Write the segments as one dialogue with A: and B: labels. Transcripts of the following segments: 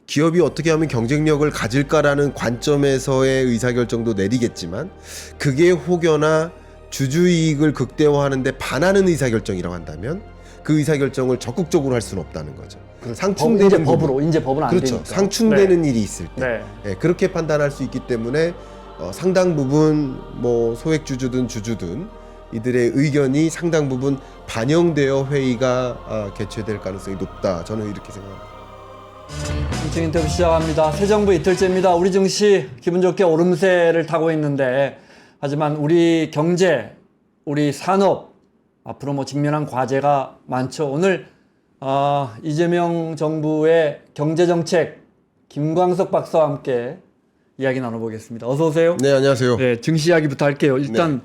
A: 기업이 어떻게 하면 경쟁력을 가질까라는 관점에서의 의사결정도 내리겠지만 그게 혹여나 주주이익을 극대화하는데 반하는 의사결정이라고 한다면 그 의사결정을 적극적으로 할 수는 없다는 거죠. 상충되는
B: 법으로 이제 법은 안
A: 그렇죠.
B: 되니까.
A: 상충되는 일이 있을 때
B: 네.
A: 예, 그렇게 판단할 수 있기 때문에 상당 부분 뭐 소액주주든 주주든 이들의 의견이 상당 부분 반영되어 회의가 개최될 가능성이 높다. 저는 이렇게 생각합니다.
B: 정치 인터뷰 시작합니다. 새 정부 이틀째입니다. 우리 증시 기분 좋게 오름세를 타고 있는데 하지만 우리 경제, 우리 산업 앞으로 뭐 직면한 과제가 많죠. 오늘 이재명 정부의 경제정책 김광석 박사와 함께 이야기 나눠보겠습니다. 어서 오세요.
A: 네, 안녕하세요.
B: 네, 증시 이야기부터 할게요. 일단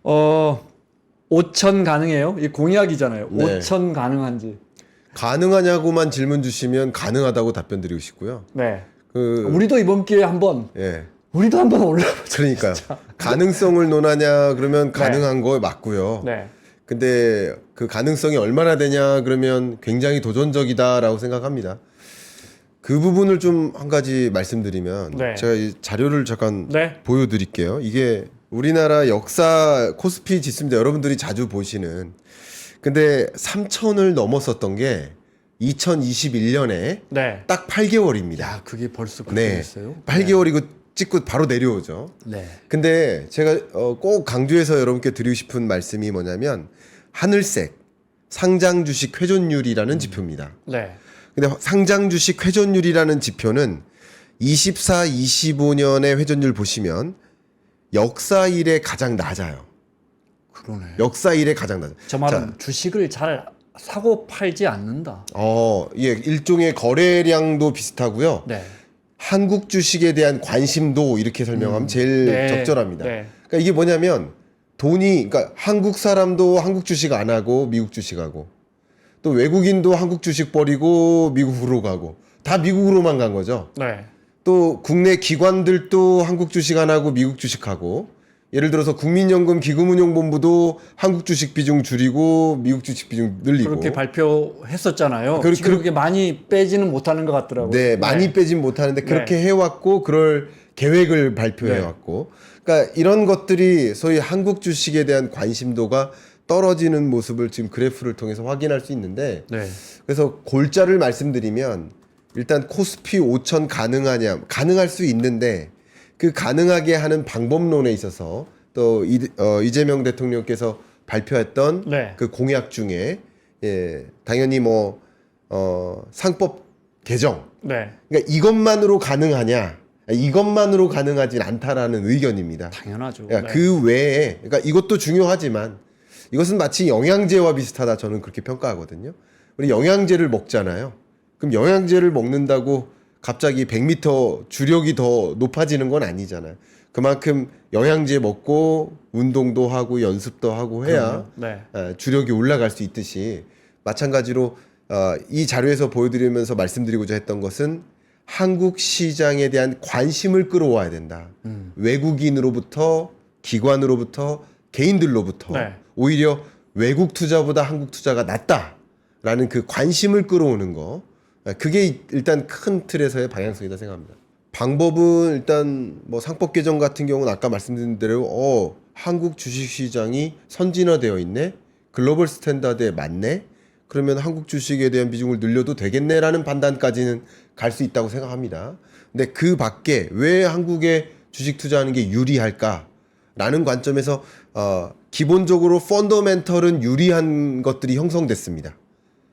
B: 5천 가능해요? 이 공약이잖아요.
A: 네.
B: 5천 가능한지.
A: 가능하냐고만 질문 주시면 가능하다고 답변 드리고 싶고요.
B: 네. 우리도 이번 기회에 한번
A: 예.
B: 우리도 한번 올라보자.
A: 그러니까요. 가능성을 논하냐 그러면 가능한 거 맞고요.
B: 네.
A: 근데 그 가능성이 얼마나 되냐 그러면 굉장히 도전적이다라고 생각합니다. 그 부분을 좀 한 가지 말씀드리면
B: 네.
A: 제가 이 자료를 잠깐
B: 네.
A: 보여드릴게요. 이게 우리나라 역사 코스피 지수입니다. 여러분들이 자주 보시는. 근데 3천을 넘었었던 게 2021년에
B: 네.
A: 딱 8개월입니다.
B: 야, 그게 벌써 그렇게
A: 네.
B: 됐어요?
A: 8개월이고 찍고 바로 내려오죠.
B: 네.
A: 근데 제가 꼭 강조해서 여러분께 드리고 싶은 말씀이 뭐냐면 하늘색 상장 주식 회전율이라는 지표입니다.
B: 네.
A: 근데 상장 주식 회전율이라는 지표는 24, 25년의 회전율 보시면 역사 이래 가장 낮아요.
B: 그러네.
A: 역사 이래 가장 낮아요.
B: 저 말은 주식을 잘 사고 팔지 않는다.
A: 예, 일종의 거래량도 비슷하고요.
B: 네.
A: 한국 주식에 대한 관심도 이렇게 설명하면 제일
B: 네.
A: 적절합니다.
B: 네.
A: 그러니까 이게 뭐냐면 그러니까 한국 사람도 한국 주식 안 하고 미국 주식하고 또 외국인도 한국 주식 버리고 미국으로 가고 다 미국으로만 간 거죠.
B: 네.
A: 또 국내 기관들도 한국 주식 안 하고 미국 주식하고 예를 들어서 국민연금 기금운용본부도 한국 주식 비중 줄이고 미국 주식 비중 늘리고
B: 그렇게 발표했었잖아요.
A: 그-
B: 지금 그렇게 많이 빼지는 못하는 것 같더라고요.
A: 네, 많이 빼진 못하는데 그렇게 해왔고 그럴 계획을 발표해왔고 그러니까 이런 것들이 소위 한국 주식에 대한 관심도가 떨어지는 모습을 지금 그래프를 통해서 확인할 수 있는데
B: 네.
A: 그래서 골자를 말씀드리면 일단 코스피 5천 가능할 수 있는데 그 가능하게 하는 방법론에 있어서 또 이재명 대통령께서 발표했던
B: 네.
A: 그 공약 중에 당연히 뭐 상법 개정
B: 네.
A: 그러니까 이것만으로 가능하냐 이것만으로 가능하진 않다라는 의견입니다.
B: 당연하죠.
A: 그러니까
B: 네.
A: 그 외에 그러니까 이것도 중요하지만 이것은 마치 영양제와 비슷하다 저는 그렇게 평가하거든요. 우리 영양제를 먹잖아요. 그럼 영양제를 먹는다고 갑자기 100m 주력이 더 높아지는 건 아니잖아요. 그만큼 영양제 먹고 운동도 하고 연습도 하고 해야
B: 네.
A: 주력이 올라갈 수 있듯이 마찬가지로 이 자료에서 보여드리면서 말씀드리고자 했던 것은 한국 시장에 대한 관심을 끌어와야 된다. 외국인으로부터 기관으로부터 개인들로부터
B: 네.
A: 오히려 외국 투자보다 한국 투자가 낫다라는 그 관심을 끌어오는 거 그게 일단 큰 틀에서의 방향성이다 생각합니다. 방법은 일단 뭐 상법 개정 같은 경우는 아까 말씀드린 대로 한국 주식시장이 선진화되어 있네 글로벌 스탠다드에 맞네 그러면 한국 주식에 대한 비중을 늘려도 되겠네라는 판단까지는 갈 수 있다고 생각합니다. 근데 그 밖에 왜 한국에 주식 투자하는 게 유리할까라는 관점에서 기본적으로 펀더멘털은 유리한 것들이 형성됐습니다.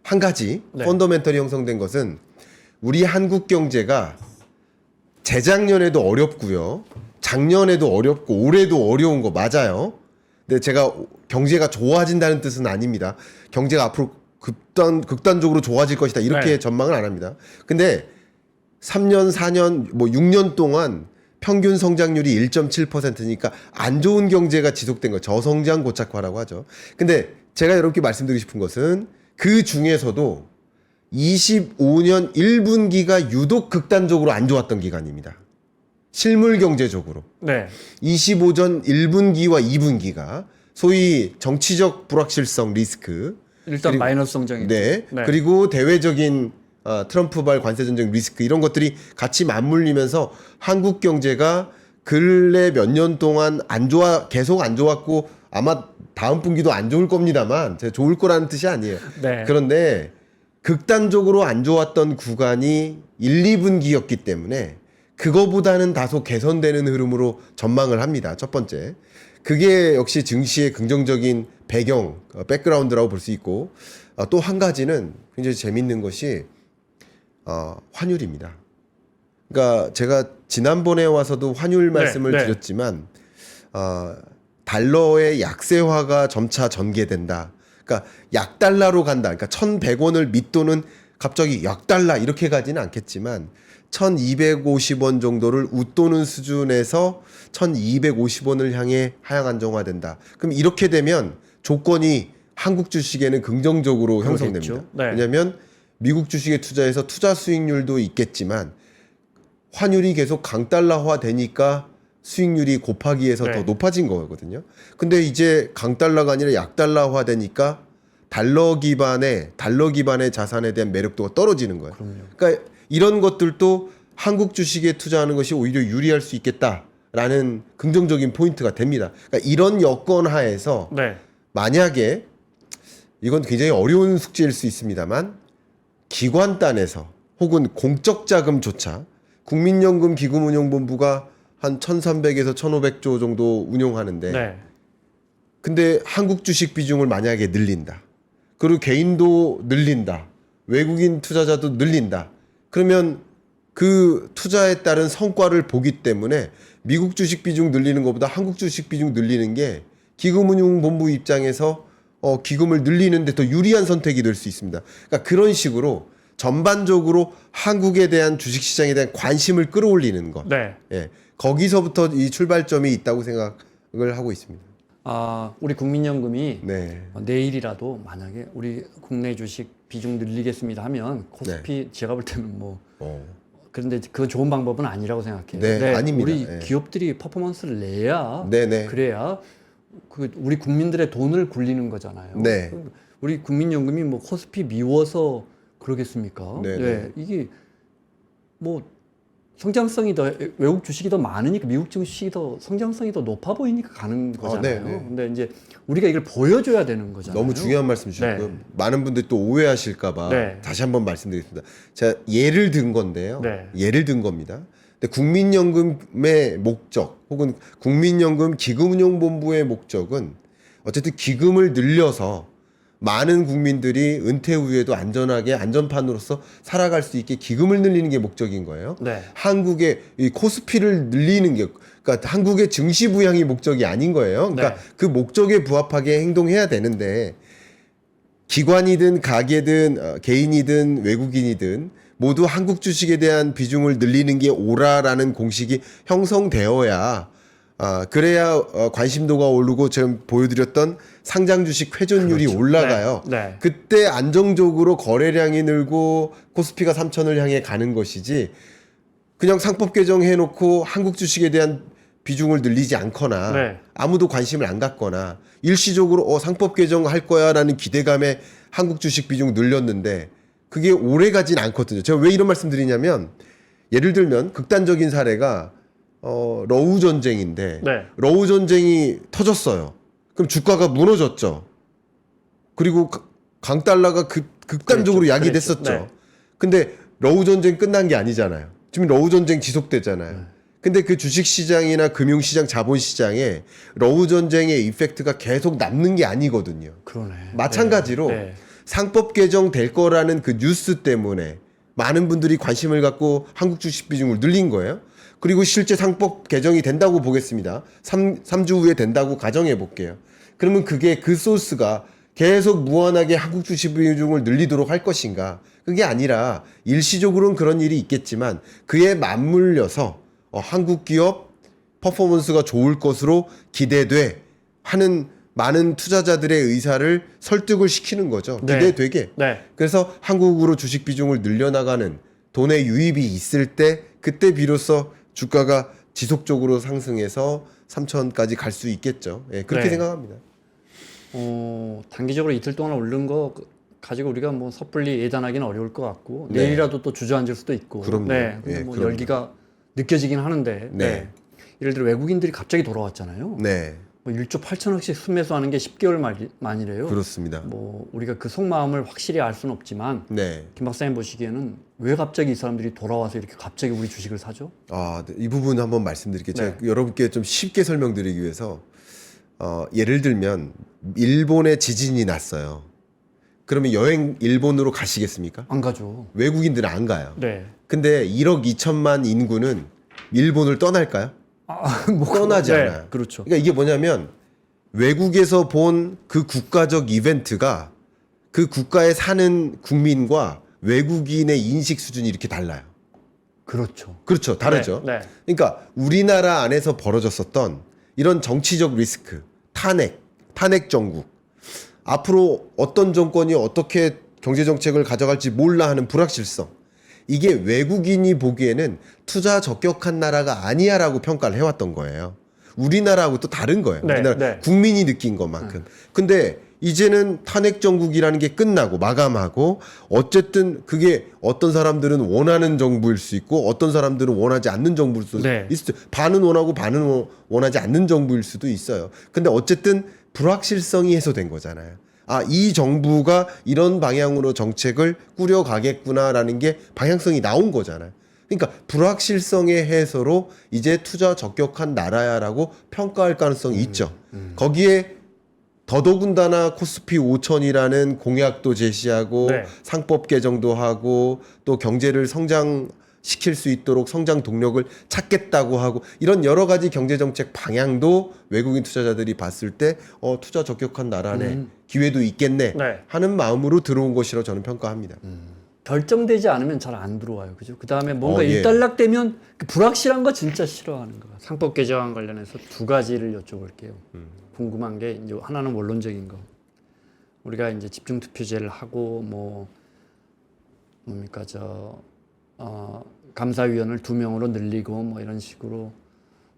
A: 한 가지
B: 네.
A: 펀더멘털이 형성된 것은 우리 한국 경제가 재작년에도 어렵고요. 작년에도 어렵고 올해도 어려운 거 맞아요. 근데 제가 경제가 좋아진다는 뜻은 아닙니다. 경제가 앞으로 극단적으로 좋아질 것이다. 이렇게
B: 네.
A: 전망을 안 합니다. 근데 3년, 4년, 뭐 6년 동안 평균 성장률이 1.7%니까 안 좋은 경제가 지속된 거 저성장 고착화라고 하죠. 근데 제가 여러분께 말씀드리고 싶은 것은 그 중에서도 25년 1분기가 유독 극단적으로 안 좋았던 기간입니다. 실물 경제적으로.
B: 네.
A: 25전 1분기와 2분기가 소위 정치적 불확실성 리스크
B: 일단 마이너스 성장이.
A: 네. 그리고 대외적인 트럼프발 관세전쟁 리스크 이런 것들이 같이 맞물리면서 한국 경제가 근래 몇 년 동안 계속 안 좋았고 아마 다음 분기도 안 좋을 겁니다만 제가 좋을 거라는 뜻이 아니에요.
B: 네.
A: 그런데 극단적으로 안 좋았던 구간이 1, 2분기였기 때문에 그거보다는 다소 개선되는 흐름으로 전망을 합니다. 첫 번째. 그게 역시 증시의 긍정적인 배경, 백그라운드라고 볼 수 있고 또 한 가지는 굉장히 재밌는 것이 환율입니다. 그러니까 제가 지난번에 와서도 환율 말씀을
B: 네.
A: 드렸지만 달러의 약세화가 점차 전개된다. 그러니까 약달러로 간다. 그러니까 1,100원을 밑도는 갑자기 약달러 이렇게 가지는 않겠지만 1,250원 정도를 웃도는 수준에서 1,250원을 향해 하향 안정화된다. 그럼 이렇게 되면 조건이 한국 주식에는 긍정적으로 형성됩니다.
B: 그러겠죠. 네.
A: 왜냐하면 미국 주식에 투자해서 투자 수익률도 있겠지만 환율이 계속 강달러화 되니까 수익률이 곱하기에서
B: 네.
A: 더 높아진 거거든요. 근데 이제 강달러가 아니라 약달러화 되니까 달러 기반의 자산에 대한 매력도가 떨어지는 거예요.
B: 그럼요.
A: 그러니까 이런 것들도 한국 주식에 투자하는 것이 오히려 유리할 수 있겠다라는 긍정적인 포인트가 됩니다. 그러니까 이런 여건 하에서
B: 네.
A: 만약에 이건 굉장히 어려운 숙제일 수 있습니다만 기관단에서 혹은 공적 자금조차 국민연금기금운용본부가 한 1,300에서 1,500조 정도 운용하는데
B: 네.
A: 근데 한국 주식 비중을 만약에 늘린다. 그리고 개인도 늘린다. 외국인 투자자도 늘린다. 그러면 그 투자에 따른 성과를 보기 때문에 미국 주식 비중 늘리는 것보다 한국 주식 비중 늘리는 게 기금운용본부 입장에서 기금을 늘리는데 더 유리한 선택이 될 수 있습니다. 그러니까 그런 식으로 전반적으로 한국에 대한 주식시장에 대한 관심을 끌어올리는 것.
B: 네.
A: 예, 거기서부터 이 출발점이 있다고 생각을 하고 있습니다.
B: 우리 국민연금이
A: 네.
B: 내일이라도 만약에 우리 국내 주식 비중 늘리겠습니다 하면 코스피 제가 볼 때는 뭐 그런데 그건 좋은 방법은 아니라고 생각해요.
A: 네, 아닙니다.
B: 우리
A: 네.
B: 기업들이 퍼포먼스를 내야
A: 네네.
B: 그래야 우리 국민들의 돈을 굴리는 거잖아요.
A: 네.
B: 우리 국민연금이 뭐 코스피 미워서 그러겠습니까?
A: 네,
B: 네, 이게 뭐 성장성이 더 외국 주식이 더 많으니까 미국 주식이 더 성장성이 더 높아 보이니까 가는 거잖아요.
A: 네.
B: 근데 이제 우리가 이걸 보여줘야 되는 거잖아요.
A: 너무 중요한 말씀 주셨고요.
B: 네.
A: 많은 분들이 또 오해하실까봐
B: 네.
A: 다시 한번 말씀드리겠습니다. 제가 예를 든 건데요.
B: 네.
A: 예를 든 겁니다. 근데 국민연금의 목적 혹은 국민연금 기금운용본부의 목적은 어쨌든 기금을 늘려서 많은 국민들이 은퇴 후에도 안전하게 안전판으로서 살아갈 수 있게 기금을 늘리는 게 목적인 거예요.
B: 네.
A: 한국의 이 코스피를 늘리는 게 그러니까 한국의 증시 부양이 목적이 아닌 거예요. 그러니까
B: 네.
A: 그 목적에 부합하게 행동해야 되는데 기관이든 가게든 개인이든 외국인이든 모두 한국 주식에 대한 비중을 늘리는 게 옳아라는 공식이 형성되어야 그래야 관심도가 오르고 지금 보여드렸던 상장 주식 회전율이
B: 그렇죠.
A: 올라가요.
B: 네.
A: 그때 안정적으로 거래량이 늘고 코스피가 3천을 향해 가는 것이지 그냥 상법 개정해놓고 한국 주식에 대한 비중을 늘리지 않거나
B: 네.
A: 아무도 관심을 안 갖거나 일시적으로 상법 개정할 거야라는 기대감에 한국 주식 비중 늘렸는데 그게 오래 가진 않거든요. 제가 왜 이런 말씀 드리냐면 예를 들면 극단적인 사례가 러우 전쟁인데
B: 네.
A: 러우 전쟁이 터졌어요. 그럼 주가가 무너졌죠. 그리고 강달러가 극단적으로
B: 그랬죠.
A: 약이
B: 그랬죠.
A: 됐었죠.
B: 네.
A: 근데 러우 전쟁 끝난 게 아니잖아요. 지금 러우 전쟁 지속되잖아요. 근데 그 주식시장이나 금융시장, 자본시장에 러우 전쟁의 이펙트가 계속 남는 게 아니거든요.
B: 그러네.
A: 마찬가지로
B: 네.
A: 상법 개정 될 거라는 그 뉴스 때문에 많은 분들이 관심을 갖고 한국 주식 비중을 늘린 거예요. 그리고 실제 상법 개정이 된다고 보겠습니다. 3주 후에 된다고 가정해 볼게요. 그러면 그게 그 소스가 계속 무한하게 한국 주식 비중을 늘리도록 할 것인가? 그게 아니라 일시적으로는 그런 일이 있겠지만 그에 맞물려서 한국 기업 퍼포먼스가 좋을 것으로 기대돼 하는 많은 투자자들의 의사를 설득을 시키는 거죠.
B: 네.
A: 기대되게.
B: 네.
A: 그래서 한국으로 주식 비중을 늘려나가는 돈의 유입이 있을 때 그때 비로소 주가가 지속적으로 상승해서 3천까지 갈 수 있겠죠. 예, 그렇게
B: 네.
A: 생각합니다.
B: 단기적으로 이틀 동안 오른 거 가지고 우리가 뭐 섣불리 예단하기는 어려울 것 같고
A: 네.
B: 내일이라도 또 주저앉을 수도 있고.
A: 그럼요.
B: 네. 근데
A: 예,
B: 뭐
A: 그럼요.
B: 열기가 느껴지긴 하는데.
A: 네.
B: 예를 들어 외국인들이 갑자기 돌아왔잖아요.
A: 네,
B: 뭐 1조 8천억씩 순매수하는 게 10개월 만이래요.
A: 그렇습니다.
B: 뭐 우리가 그 속마음을 확실히 알 수는 없지만
A: 네.
B: 김 박사님 보시기에는 왜 갑자기 이 사람들이 돌아와서 이렇게 갑자기 우리 주식을 사죠?
A: 아, 네. 이 부분 한번 말씀드릴게요. 제가
B: 네.
A: 여러분께 좀 쉽게 설명드리기 위해서 예를 들면 일본에 지진이 났어요. 그러면 여행 일본으로 가시겠습니까?
B: 안 가죠.
A: 외국인들은 안 가요.
B: 네.
A: 근데 1억 2천만 인구는 일본을 떠날까요?
B: 뭐
A: 떠나지
B: 네,
A: 않아요.
B: 그렇죠.
A: 그러니까 이게 뭐냐면 외국에서 본 그 국가적 이벤트가 그 국가에 사는 국민과 외국인의 인식 수준이 이렇게 달라요.
B: 그렇죠.
A: 그렇죠. 다르죠.
B: 네.
A: 그러니까 우리나라 안에서 벌어졌었던 이런 정치적 리스크, 탄핵 정국, 앞으로 어떤 정권이 어떻게 경제 정책을 가져갈지 몰라 하는 불확실성. 이게 외국인이 보기에는 투자 적격한 나라가 아니야라고 평가를 해왔던 거예요. 우리나라하고 또 다른 거예요.
B: 네,
A: 우리나라
B: 네.
A: 국민이 느낀 것만큼. 근데 이제는 탄핵 정국이라는 게 끝나고 마감하고 어쨌든 그게 어떤 사람들은 원하는 정부일 수 있고 어떤 사람들은 원하지 않는 정부일 수도
B: 네.
A: 있어요. 반은 원하고 반은 원하지 않는 정부일 수도 있어요. 근데 어쨌든 불확실성이 해소된 거잖아요. 아, 이 정부가 이런 방향으로 정책을 꾸려가겠구나라는 게 방향성이 나온 거잖아요. 그러니까 불확실성의 해소로 이제 투자 적격한 나라야라고 평가할 가능성이 있죠. 거기에 더더군다나 코스피 5천이라는 공약도 제시하고
B: 네.
A: 상법 개정도 하고 또 경제를 성장시킬 수 있도록 성장 동력을 찾겠다고 하고 이런 여러 가지 경제 정책 방향도 외국인 투자자들이 봤을 때 투자 적격한 나라네 기회도 있겠네
B: 네.
A: 하는 마음으로 들어온 것이라고 저는 평가합니다.
B: 결정되지 않으면 잘 안 들어와요. 그죠? 그 다음에 뭔가
A: 예.
B: 일단락되면 그 불확실한 거 진짜 싫어하는 거야. 상법 개정안 관련해서 두 가지를 여쭤볼게요. 궁금한 게 이제 하나는 원론적인 거. 우리가 이제 집중 투표제를 하고 뭐 뭡니까 감사위원을 2명으로 늘리고 뭐 이런 식으로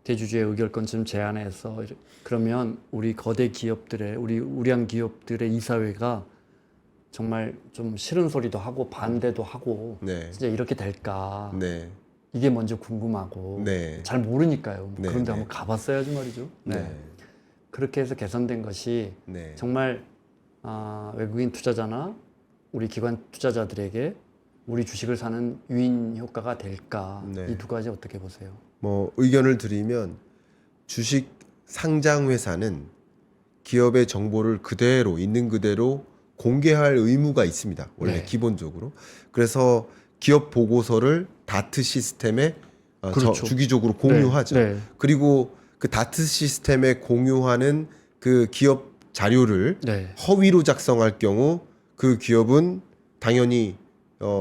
B: 대주주의 의결권 좀 제한해서 그러면 우리 거대 기업들의 우량 기업들의 이사회가 정말 좀 싫은 소리도 하고 반대도 하고
A: 네.
B: 진짜 이렇게 될까
A: 네.
B: 이게 먼저 궁금하고
A: 네.
B: 잘 모르니까요.
A: 네,
B: 그런데
A: 네.
B: 한번 가봤어야지 말이죠.
A: 네.
B: 그렇게 해서 개선된 것이
A: 네.
B: 정말 외국인 투자자나 우리 기관 투자자들에게 우리 주식을 사는 유인 효과가 될까?
A: 네.
B: 이 두 가지 어떻게 보세요?
A: 뭐 의견을 드리면 주식 상장 회사는 기업의 정보를 그대로 있는 그대로 공개할 의무가 있습니다. 원래
B: 네.
A: 기본적으로. 그래서 기업 보고서를 다트 시스템에
B: 그렇죠.
A: 주기적으로 공유하죠.
B: 네. 네.
A: 그리고 그 다트 시스템에 공유하는 그 기업 자료를
B: 네.
A: 허위로 작성할 경우 그 기업은 당연히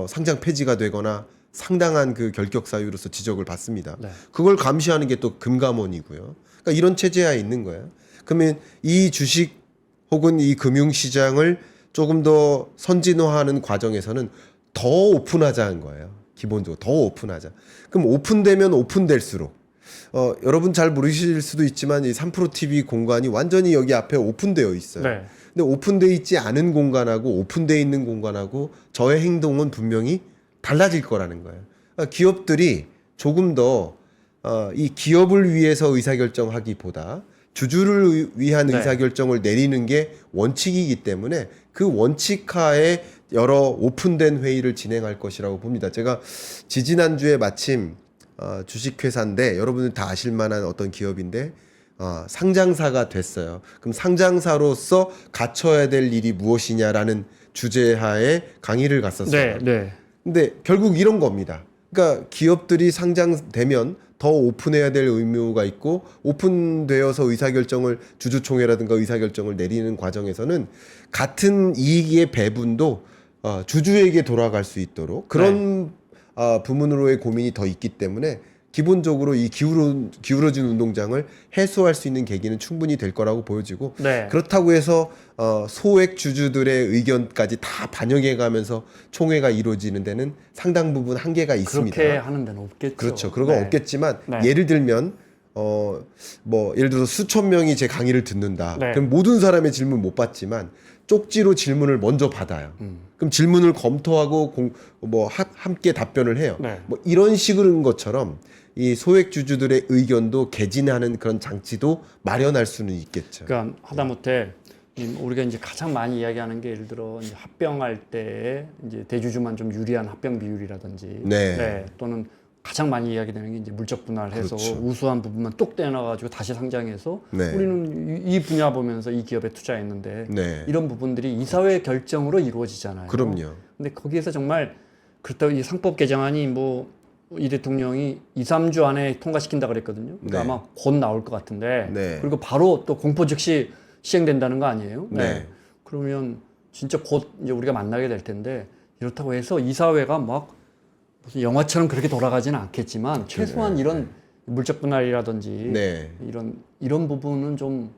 A: 상장 폐지가 되거나 상당한 그 결격 사유로서 지적을 받습니다.
B: 네.
A: 그걸 감시하는 게 또 금감원이고요. 그러니까 이런 체제하에 있는 거예요. 그러면 이 주식 혹은 이 금융시장을 조금 더 선진화하는 과정에서는 더 오픈하자는 거예요. 기본적으로 더 오픈하자. 그럼 오픈되면 오픈될수록 여러분 잘 모르실 수도 있지만 이 3프로 TV 공간이 완전히 여기 앞에 오픈되어 있어요.
B: 네.
A: 근데 오픈되어 있지 않은 공간하고 오픈되어 있는 공간하고 저의 행동은 분명히 달라질 거라는 거예요. 그러니까 기업들이 조금 더 이 기업을 위해서 의사결정하기보다 주주를 위한
B: 네.
A: 의사결정을 내리는 게 원칙이기 때문에 그 원칙하에 여러 오픈된 회의를 진행할 것이라고 봅니다. 제가 지지난주에 마침 주식회사인데 여러분들 다 아실 만한 어떤 기업인데 상장사가 됐어요. 그럼 상장사로서 갖춰야 될 일이 무엇이냐라는 주제하에 강의를 갔었어요.
B: 네. 네.
A: 근데 결국 이런 겁니다. 그러니까 기업들이 상장되면 더 오픈해야 될 의무가 있고 오픈되어서 의사결정을 주주총회라든가 의사결정을 내리는 과정에서는 같은 이익의 배분도 주주에게 돌아갈 수 있도록 그런 부문으로의 고민이 더 있기 때문에 기본적으로 이 기울어진 운동장을 해소할 수 있는 계기는 충분히 될 거라고 보여지고
B: 네.
A: 그렇다고 해서 소액 주주들의 의견까지 다 반영해 가면서 총회가 이루어지는 데는 상당 부분 한계가 있습니다.
B: 그렇게 하는 데는 없겠죠.
A: 그렇죠. 그런 건
B: 네.
A: 없겠지만
B: 네.
A: 예를 들면 뭐 예를 들어서 수천 명이 제 강의를 듣는다.
B: 네.
A: 그럼 모든 사람의 질문 못 받지만 쪽지로 질문을 먼저 받아요. 그럼 질문을 검토하고 함께 답변을 해요.
B: 네.
A: 뭐 이런 식인 것처럼 이 소액주주들의 의견도 개진하는 그런 장치도 마련할 수는 있겠죠.
B: 그러니까 하다못해 우리가 이제 가장 많이 이야기하는 게 예를 들어 이제 합병할 때 이제 대주주만 좀 유리한 합병 비율이라든지
A: 네.
B: 또는 가장 많이 이야기되는 게 이제 물적 분할해서
A: 그렇죠.
B: 우수한 부분만 똑 떼어놔가지고 다시 상장해서
A: 네.
B: 우리는 이 분야 보면서 이 기업에 투자했는데
A: 네.
B: 이런 부분들이 이사회 결정으로 이루어지잖아요.
A: 그럼요.
B: 근데 거기에서 정말 그렇다고 이 상법 개정안이 뭐 이 대통령이 2, 3주 안에 통과시킨다 그랬거든요. 그러니까
A: 네.
B: 아마 곧 나올 것 같은데
A: 네.
B: 그리고 바로 또 공포 즉시 시행된다는 거 아니에요?
A: 네.
B: 그러면 진짜 곧 이제 우리가 만나게 될 텐데 이렇다고 해서 이사회가 막 무슨 영화처럼 그렇게 돌아가지는 않겠지만 최소한 이런 물적 분할이라든지
A: 네.
B: 이런 부분은 좀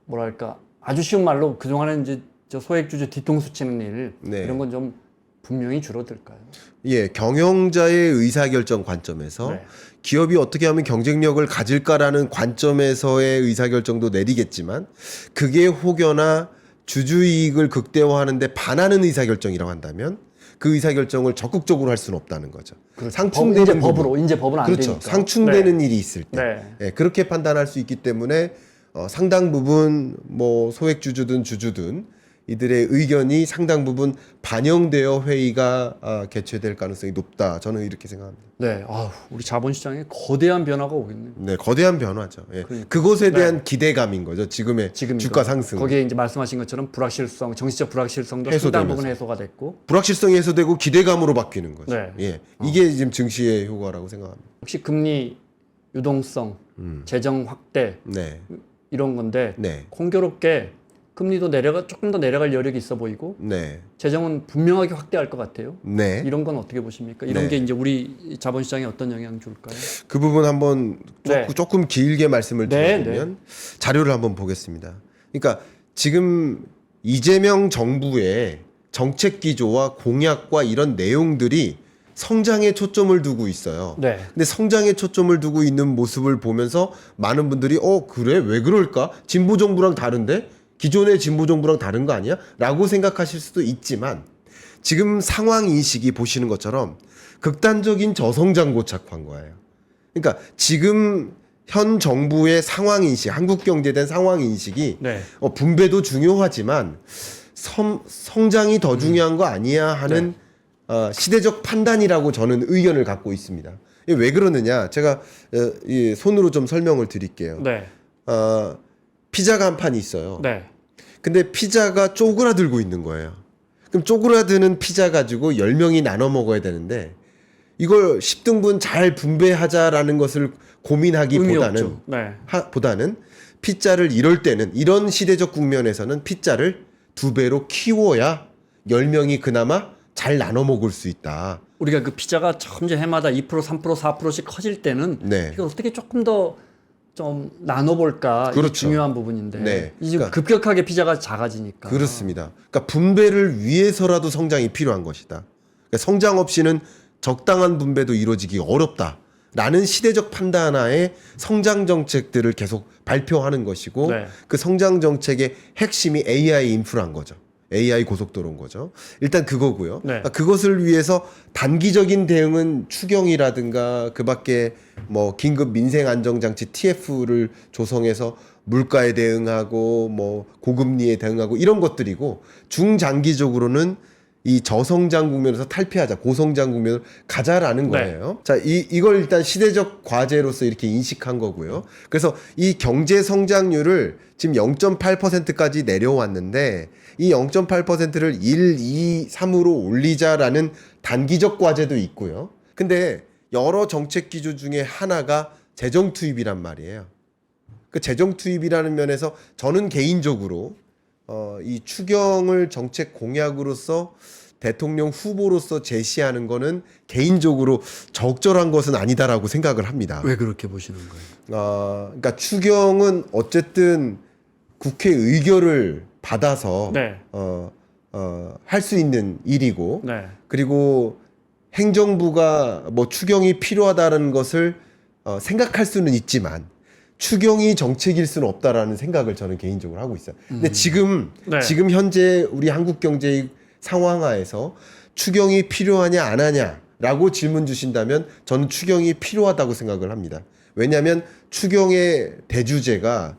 B: 뭐랄까 아주 쉬운 말로 그동안에 이제 저 소액주주 뒤통수 치는 일
A: 네.
B: 이런 건 좀 분명히 줄어들까요?
A: 예, 경영자의 의사결정 관점에서
B: 네.
A: 기업이 어떻게 하면 경쟁력을 가질까라는 관점에서의 의사결정도 내리겠지만 그게 혹여나 주주이익을 극대화하는데 반하는 의사결정이라고 한다면 그 의사결정을 적극적으로 할 수는 없다는 거죠. 상충되는
B: 이제 법은 안
A: 그렇죠.
B: 되니까.
A: 상충되는 일이 있을 때
B: 네.
A: 예, 그렇게 판단할 수 있기 때문에 상당 부분 뭐 소액주주든 주주든 이들의 의견이 상당 부분 반영되어 회의가 개최될 가능성이 높다. 저는 이렇게 생각합니다.
B: 네, 우리 자본시장에 거대한 변화가 오겠네요.
A: 네, 거대한 변화죠. 예.
B: 그러니까.
A: 그것에 대한 기대감인 거죠. 지금의
B: 지금
A: 주가 상승.
B: 거기에 이제 말씀하신 것처럼 정치적 불확실성도 상당
A: 해소되면서.
B: 부분 해소가 됐고
A: 불확실성이 해소되고 기대감으로 바뀌는 거죠.
B: 네.
A: 예. 이게 지금 증시의 효과라고 생각합니다.
B: 혹시 금리 유동성, 재정 확대
A: 네.
B: 이런 건데
A: 네.
B: 공교롭게 금리도 조금 더 내려갈 여력이 있어 보이고
A: 네.
B: 재정은 분명하게 확대할 것 같아요.
A: 네.
B: 이런 건 어떻게 보십니까? 이런
A: 네.
B: 게 이제 우리 자본시장에 어떤 영향 줄까요?
A: 그 부분 한번
B: 네.
A: 조금 길게 말씀을
B: 네,
A: 드리면 자료를 한번 보겠습니다. 그러니까 지금 이재명 정부의 정책 기조와 공약과 이런 내용들이 성장에 초점을 두고 있어요.
B: 네.
A: 근데 성장에 초점을 두고 있는 모습을 보면서 많은 분들이 그래? 왜 그럴까? 진보 정부랑 다른데? 기존의 진보 정부랑 다른 거 아니야? 라고 생각하실 수도 있지만 지금 상황 인식이 보시는 것처럼 극단적인 저성장 고착한 거예요. 그러니까 지금 현 정부의 상황 인식, 한국 경제에 대한 상황 인식이
B: 네.
A: 분배도 중요하지만 성장이 더 중요한 거 아니야 하는 시대적 판단이라고 저는 의견을 갖고 있습니다. 이게 왜 그러느냐? 제가 손으로 좀 설명을 드릴게요.
B: 네.
A: 피자가 한 판 있어요.
B: 네.
A: 근데 피자가 쪼그라들고 있는 거예요. 그럼 쪼그라드는 피자 가지고 10명이 나눠 먹어야 되는데 이걸 10등분 잘 분배하자라는 것을 고민하기보다는
B: 네.
A: 보다는 피자를 이럴 때는 이런 시대적 국면에서는 피자를 2배로 키워야 10명이 그나마 잘 나눠 먹을 수 있다.
B: 우리가 그 피자가 점점 해마다 2%, 3%, 4%씩 커질 때는
A: 네.
B: 이걸 어떻게 조금 더 좀 나눠볼까
A: 그렇죠.
B: 이게 중요한 부분인데
A: 네.
B: 이제
A: 그러니까
B: 급격하게 피자가 작아지니까
A: 그렇습니다. 그러니까 분배를 위해서라도 성장이 필요한 것이다. 그러니까 성장 없이는 적당한 분배도 이루어지기 어렵다라는 시대적 판단하에 성장 정책들을 계속 발표하는 것이고
B: 네.
A: 그 성장 정책의 핵심이 AI 인프라인 거죠. AI 고속도로인 거죠. 일단 그거고요.
B: 네.
A: 그러니까 그것을 위해서 단기적인 대응은 추경이라든가 그밖에 뭐 긴급 민생 안정 장치 TF를 조성해서 물가에 대응하고 뭐 고금리에 대응하고 이런 것들이고 중장기적으로는 이 저성장 국면에서 탈피하자, 고성장 국면으로 가자라는
B: 네.
A: 거예요. 자, 이걸 일단 시대적 과제로서 이렇게 인식한 거고요. 그래서 이 경제 성장률을 지금 0.8%까지 내려왔는데 이 0.8%를 1, 2, 3으로 올리자라는 단기적 과제도 있고요. 근데 여러 정책 기조 중에 하나가 재정 투입이란 말이에요. 그 재정 투입이라는 면에서 저는 개인적으로 이 추경을 정책 공약으로서 대통령 후보로서 제시하는 거는 개인적으로 적절한 것은 아니다라고 생각을 합니다.
B: 왜 그렇게 보시는 거예요?
A: 그러니까 추경은 어쨌든 국회 의결을 받아서
B: 네.
A: 할 수 있는 일이고
B: 네.
A: 그리고 행정부가 뭐 추경이 필요하다는 것을 생각할 수는 있지만 추경이 정책일 수는 없다라는 생각을 저는 개인적으로 하고 있어요. 근데 지금
B: 네.
A: 지금 현재 우리 한국 경제의 상황하에서 추경이 필요하냐 안 하냐라고 질문 주신다면 저는 추경이 필요하다고 생각을 합니다. 왜냐하면 추경의 대주제가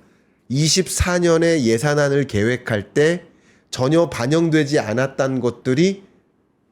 A: 24년에 예산안을 계획할 때 전혀 반영되지 않았던 것들이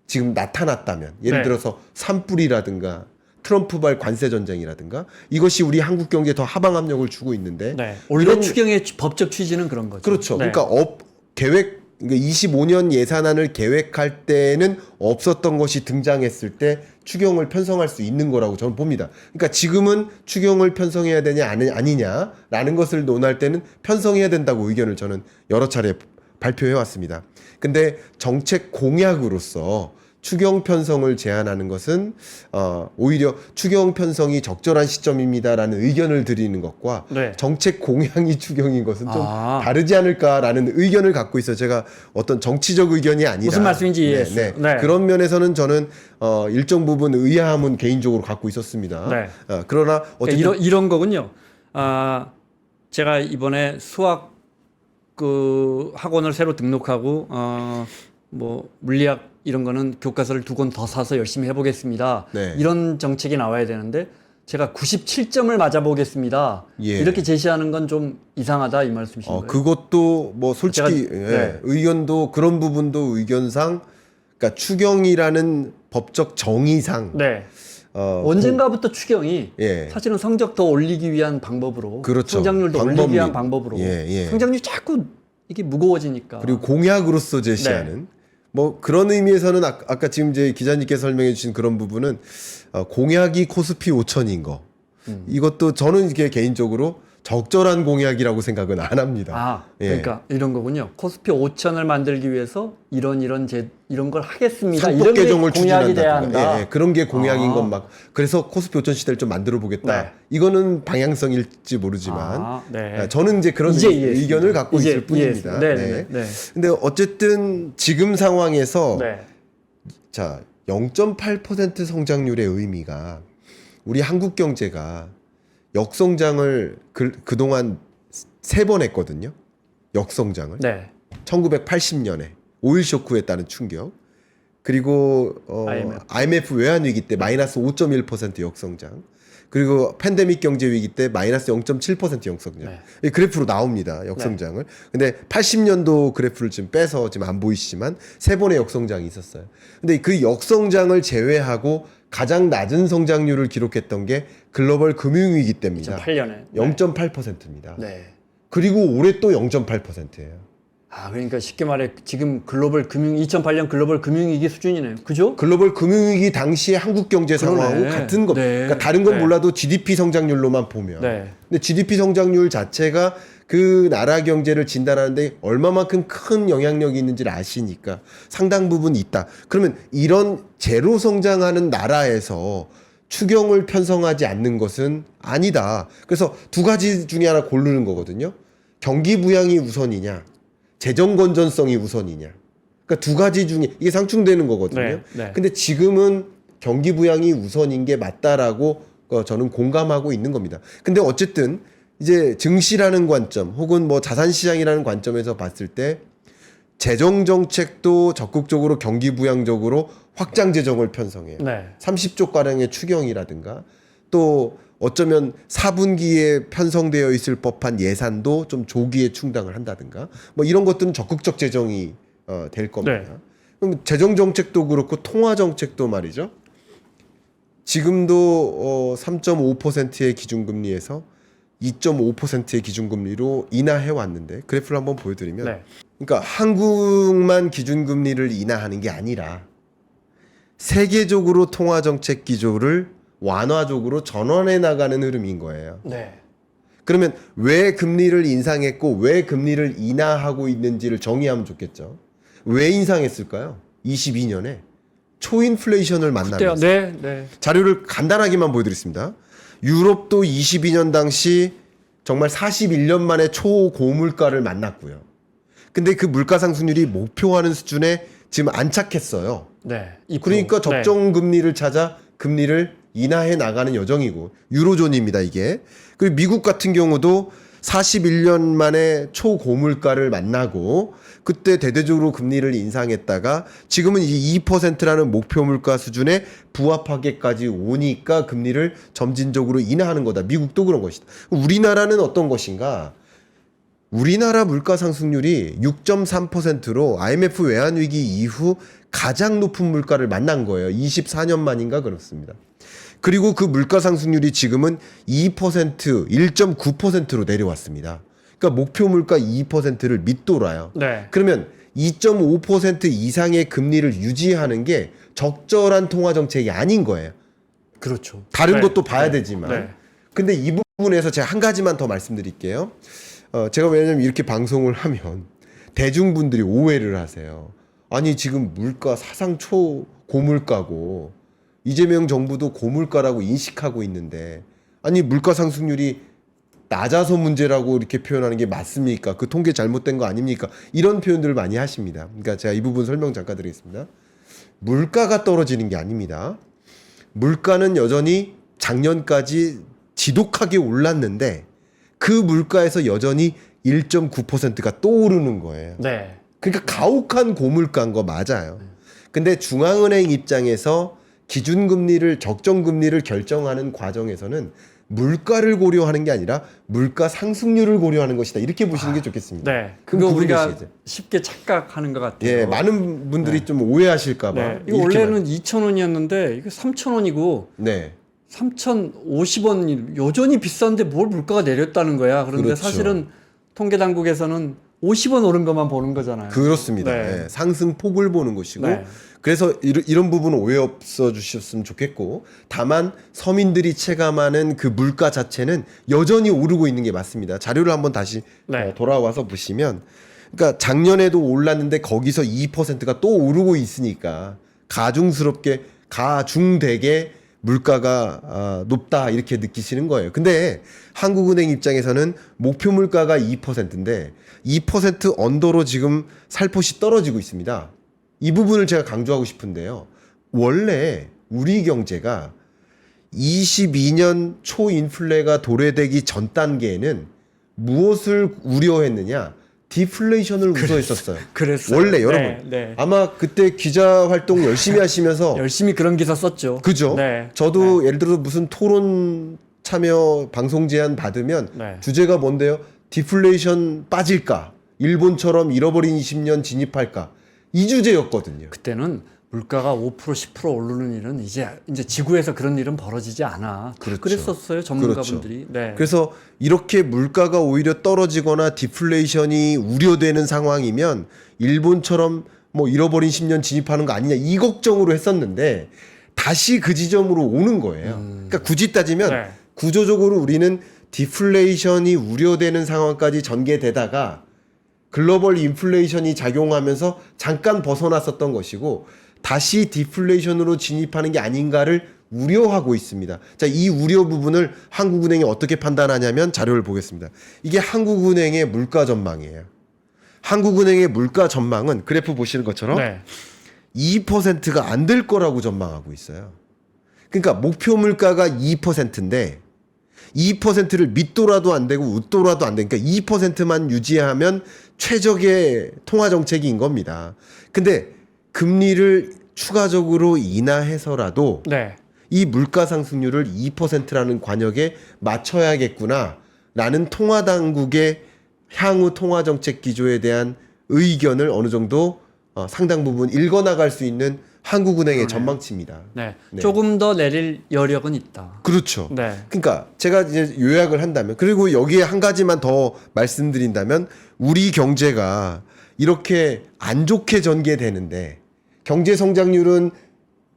A: 지금 나타났다면 예를
B: 네.
A: 들어서 산불이라든가 트럼프발 관세 전쟁이라든가 이것이 우리 한국 경제에 더 하방 압력을 주고 있는데
B: 네. 원래
A: 이런-
B: 추경의 법적 취지는 그런 거죠.
A: 그렇죠.
B: 네.
A: 그러니까 계획 그러니까 25년 예산안을 계획할 때는 없었던 것이 등장했을 때 추경을 편성할 수 있는 거라고 저는 봅니다. 그러니까 지금은 추경을 편성해야 되냐 아니냐라는 것을 논할 때는 편성해야 된다고 의견을 저는 여러 차례 발표해 왔습니다. 근데 정책 공약으로서 추경 편성을 제안하는 것은 오히려 추경 편성이 적절한 시점입니다라는 의견을 드리는 것과
B: 네.
A: 정책 공약이 추경인 것은 좀
B: 아.
A: 다르지 않을까라는 의견을 갖고 있어요. 제가 어떤 정치적 의견이 아니라
B: 무슨 말씀인지 이해했어요. 네.
A: 그런 면에서는 저는 일정 부분 의아함은 개인적으로 갖고 있었습니다.
B: 네.
A: 그러나 어쨌든
B: 그러니까 이런 거군요. 제가 이번에 수학 그 학원을 새로 등록하고 뭐 물리학 이런 거는 교과서를 2권 더 사서 열심히 해보겠습니다.
A: 네.
B: 이런 정책이 나와야 되는데 제가 97점을 맞아보겠습니다.
A: 예.
B: 이렇게 제시하는 건 좀 이상하다 이 말씀이신 거예요?
A: 그것도 뭐 솔직히
B: 제가-
A: 예,
B: 네.
A: 의견도 그런 부분도 의견상 그러니까 추경이라는 법적 정의상
B: 네.
A: 어,
B: 언젠가부터 추경이
A: 예.
B: 사실은 성적 더 올리기 위한 방법으로
A: 그렇죠.
B: 성장률도 올리기
A: 방법론.
B: 위한 방법으로
A: 예.
B: 성장률이 자꾸 이게 무거워지니까
A: 그리고 공약으로서 제시하는 뭐 그런 의미에서는 아까 지금 이제 기자님께서 설명해 주신 그런 부분은 공약이 코스피 5천인 거 이것도 저는 이게 개인적으로 적절한 공약이라고 생각은 안 합니다. 예.
B: 그러니까 이런 거군요. 코스피 5천을 만들기 위해서 이런 걸 하겠습니다.
A: 상법
B: 이런 게
A: 개정을
B: 공약이 돼야
A: 추진한다.
B: 한다.
A: 예, 그런 게 공약인
B: 아.
A: 건 막 그래서 코스피 5천 시대를 좀 만들어 보겠다.
B: 네.
A: 이거는 방향성일지 모르지만
B: 네.
A: 저는 이제 그런
B: 이제 이해했습니다.
A: 의견을 갖고
B: 이제
A: 있을 뿐입니다.
B: 이해했습니다. 네.
A: 근데 어쨌든 지금 상황에서
B: 네.
A: 자 0.8% 성장률의 의미가 우리 한국 경제가 역성장을 그동안 3번 했거든요. 역성장을.
B: 네.
A: 1980년에 오일 쇼크에 따른 충격. 그리고 IMF 외환 위기 때 마이너스 5.1% 역성장. 그리고 팬데믹 경제 위기 때 마이너스 0.7% 역성장.
B: 네.
A: 이 그래프로 나옵니다. 역성장을. 근데 80년도 그래프를 지금 빼서 지금 안 보이시지만 3번의 역성장이 있었어요. 근데 그 역성장을 제외하고 가장 낮은 성장률을 기록했던 게 글로벌 금융위기 때입니다.
B: 2008년에
A: 0.8%입니다.
B: 네.
A: 그리고 올해 또 0.8%예요.
B: 그러니까 쉽게 말해 지금 2008년 글로벌 금융위기 수준이네요. 그죠?
A: 글로벌 금융위기 당시의 한국 경제
B: 그러네.
A: 상황하고 같은 거.
B: 네.
A: 그러니까 다른 건
B: 네.
A: 몰라도 GDP 성장률로만 보면.
B: 네.
A: 근데 GDP 성장률 자체가 그 나라 경제를 진단하는데 얼마만큼 큰 영향력이 있는지를 아시니까 상당 부분 있다. 그러면 이런 제로 성장하는 나라에서 추경을 편성하지 않는 것은 아니다. 그래서 두 가지 중에 하나 고르는 거거든요. 경기 부양이 우선이냐, 재정 건전성이 우선이냐. 그러니까 두 가지 중에 이게 상충되는 거거든요.
B: 네, 네.
A: 근데 지금은 경기 부양이 우선인 게 맞다라고 저는 공감하고 있는 겁니다. 근데 어쨌든 이제 증시라는 관점 혹은 뭐 자산 시장이라는 관점에서 봤을 때 재정 정책도 적극적으로 경기 부양적으로 확장 재정을 편성해요.
B: 네.
A: 30조 가량의 추경이라든가 또 어쩌면 4분기에 편성되어 있을 법한 예산도 좀 조기에 충당을 한다든가 뭐 이런 것들은 적극적 재정이 될 겁니다.
B: 네.
A: 그럼 재정 정책도 그렇고 통화 정책도 말이죠. 지금도 3.5%의 기준금리에서 2.5%의 기준금리로 인하해 왔는데 그래프를 한번 보여드리면
B: 네.
A: 그러니까 한국만 기준금리를 인하하는 게 아니라 세계적으로 통화정책 기조를 완화적으로 전환해 나가는 흐름인 거예요.
B: 네.
A: 그러면 왜 금리를 인상했고 왜 금리를 인하하고 있는지를 정의하면 좋겠죠. 왜 인상했을까요? 22년에 초인플레이션을 만나면서
B: 네.
A: 자료를 간단하게만 보여드리겠습니다. 유럽도 22년 당시 정말 41년 만에 초고물가를 만났고요. 근데 그 물가 상승률이 목표하는 수준에 지금 안착했어요.
B: 네.
A: 그러니까 적정 금리를 찾아 금리를 인하해 나가는 여정이고 유로존입니다 이게. 그리고 미국 같은 경우도 41년 만에 초고물가를 만나고 그때 대대적으로 금리를 인상했다가 지금은 이 2%라는 목표 물가 수준에 부합하게까지 오니까 금리를 점진적으로 인하하는 거다. 미국도 그런 것이다. 우리나라는 어떤 것인가? 우리나라 물가 상승률이 6.3%로 IMF 외환위기 이후 가장 높은 물가를 만난 거예요. 24년 만인가 그렇습니다. 그리고 그 물가 상승률이 지금은 2%, 1.9%로 내려왔습니다. 그러니까 목표 물가 2%를 밑돌아요.
B: 네.
A: 그러면 2.5% 이상의 금리를 유지하는 게 적절한 통화 정책이 아닌 거예요.
B: 그렇죠.
A: 다른
B: 네.
A: 것도 봐야
B: 네.
A: 되지만.
B: 네.
A: 근데 이 부분에서 제가 한 가지만 더 말씀드릴게요. 제가 왜냐면 이렇게 방송을 하면 대중분들이 오해를 하세요. 아니 지금 물가 사상 초 고물가고 이재명 정부도 고물가라고 인식하고 있는데 아니 물가 상승률이 낮아서 문제라고 이렇게 표현하는 게 맞습니까? 그 통계 잘못된 거 아닙니까? 이런 표현들을 많이 하십니다. 그러니까 제가 이 부분 설명 잠깐 드리겠습니다. 물가가 떨어지는 게 아닙니다. 물가는 여전히 작년까지 지독하게 올랐는데 그 물가에서 여전히 1.9%가 또 오르는 거예요.
B: 네.
A: 그러니까 가혹한 고물가인 거 맞아요. 근데 중앙은행 입장에서 기준금리를 적정금리를 결정하는 과정에서는 물가를 고려하는 게 아니라 물가 상승률을 고려하는 것이다. 이렇게 보시는 게 좋겠습니다.
B: 네.
A: 그럼
B: 그거
A: 그분
B: 우리가
A: 계시죠?
B: 쉽게 착각하는 것 같아요.
A: 예, 많은 분들이 좀 오해하실까 봐.
B: 네. 이거 원래는 2,000원이었는데 이게 3,000원이고
A: 네.
B: 3,050원 여전히 비싼데 뭘 물가가 내렸다는 거야. 그런데
A: 그렇죠.
B: 사실은 통계 당국에서는 50원 오른 것만 보는 거잖아요.
A: 그렇습니다.
B: 네.
A: 예, 상승폭을 보는 것이고
B: 네.
A: 그래서 이런 부분은 오해 없어 주셨으면 좋겠고 다만 서민들이 체감하는 그 물가 자체는 여전히 오르고 있는 게 맞습니다. 자료를 한번 다시
B: 네.
A: 돌아와서 보시면 그러니까 작년에도 올랐는데 거기서 2%가 또 오르고 있으니까 가중되게 물가가 높다 이렇게 느끼시는 거예요. 근데 한국은행 입장에서는 목표 물가가 2%인데 2% 언더로 지금 살포시 떨어지고 있습니다. 이 부분을 제가 강조하고 싶은데요. 원래 우리 경제가 22년 초인플레가 도래되기 전 단계에는 무엇을 우려했느냐? 디플레이션을 우려했었어요.
B: 그랬어요.
A: 원래 여러분
B: 네, 네.
A: 아마 그때 기자 활동 열심히 하시면서
B: 열심히 그런 기사 썼죠.
A: 그죠?
B: 네.
A: 저도 예를 들어서 무슨 토론 참여 방송 제안 받으면
B: 네.
A: 주제가 뭔데요? 디플레이션 빠질까? 일본처럼 잃어버린 20년 진입할까? 이 주제였거든요.
B: 그때는 물가가 5% 10% 오르는 일은 이제 지구에서 그런 일은 벌어지지 않아.
A: 그렇죠.
B: 그랬었어요 전문가분들이. 네.
A: 그래서 이렇게 물가가 오히려 떨어지거나 디플레이션이 우려되는 상황이면 일본처럼 뭐 잃어버린 10년 진입하는 거 아니냐 이 걱정으로 했었는데 다시 그 지점으로 오는 거예요. 그러니까 굳이 따지면
B: 네.
A: 구조적으로 우리는 디플레이션이 우려되는 상황까지 전개되다가 글로벌 인플레이션이 작용하면서 잠깐 벗어났었던 것이고 다시 디플레이션으로 진입하는 게 아닌가를 우려하고 있습니다. 자, 이 우려 부분을 한국은행이 어떻게 판단하냐면 자료를 보겠습니다. 이게 한국은행의 물가 전망이에요. 한국은행의 물가 전망은 그래프 보시는 것처럼
B: 네.
A: 2%가 안 될 거라고 전망하고 있어요. 그러니까 목표 물가가 2%인데 2%를 밑돌아도 안 되고 웃돌아도 안 되니까 2%만 유지하면 최적의 통화 정책인 겁니다. 근데 금리를 추가적으로 인하해서라도
B: 네.
A: 이 물가 상승률을 2%라는 관역에 맞춰야겠구나라는 통화 당국의 향후 통화 정책 기조에 대한 의견을 어느 정도 상당 부분 읽어나갈 수 있는 한국은행의 전망치입니다.
B: 네.
A: 네.
B: 조금 더 내릴 여력은 있다.
A: 그렇죠.
B: 네.
A: 그러니까 제가 이제 요약을 한다면 그리고 여기에 한 가지만 더 말씀드린다면 우리 경제가 이렇게 안 좋게 전개되는데 경제 성장률은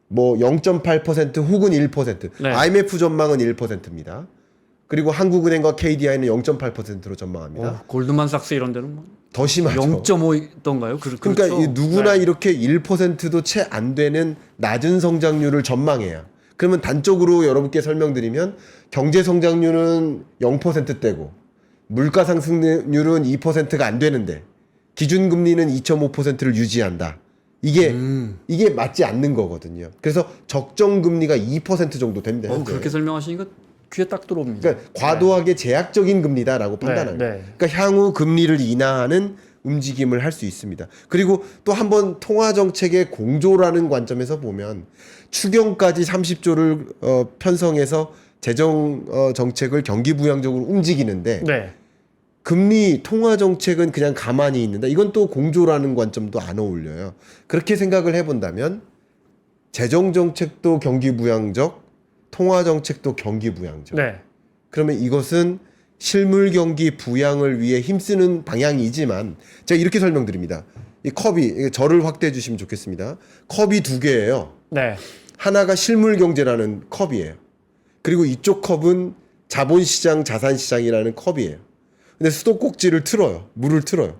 A: 뭐 0.8% 혹은 1%.
B: 네.
A: IMF 전망은 1%입니다. 그리고 한국은행과 KDI는 0.8%로 전망합니다.
B: 골드만삭스 이런 데는 뭐
A: 더 심하죠.
B: 0.5던가요?
A: 그러니까
B: 그렇죠.
A: 이 누구나
B: 네.
A: 이렇게 1%도 채 안 되는 낮은 성장률을 전망해야. 그러면 단적으로 여러분께 설명드리면 경제 성장률은 0%대고 물가 상승률은 2%가 안 되는데 기준금리는 2.5%를 유지한다. 이게 맞지 않는 거거든요. 그래서 적정 금리가 2% 정도 됩니다. 현재.
B: 그렇게 설명하시니까 귀에 딱 들어옵니다.
A: 그러니까 과도하게 제약적인 금리다라고 판단합니다.
B: 네.
A: 그러니까 향후 금리를 인하하는 움직임을 할 수 있습니다. 그리고 또 한번 통화 정책의 공조라는 관점에서 보면 추경까지 30조를 편성해서 재정 정책을 경기 부양적으로 움직이는데
B: 네.
A: 금리 통화 정책은 그냥 가만히 있는다. 이건 또 공조라는 관점도 안 어울려요. 그렇게 생각을 해본다면 재정 정책도 경기 부양적, 통화 정책도 경기 부양적.
B: 네.
A: 그러면 이것은 실물 경기 부양을 위해 힘쓰는 방향이지만 제가 이렇게 설명드립니다. 이 컵이 저를 확대해 주시면 좋겠습니다. 컵이 두 개예요.
B: 네.
A: 하나가 실물 경제라는 컵이에요. 그리고 이쪽 컵은 자본시장, 자산시장이라는 컵이에요. 근데 수도꼭지를 틀어요. 물을 틀어요.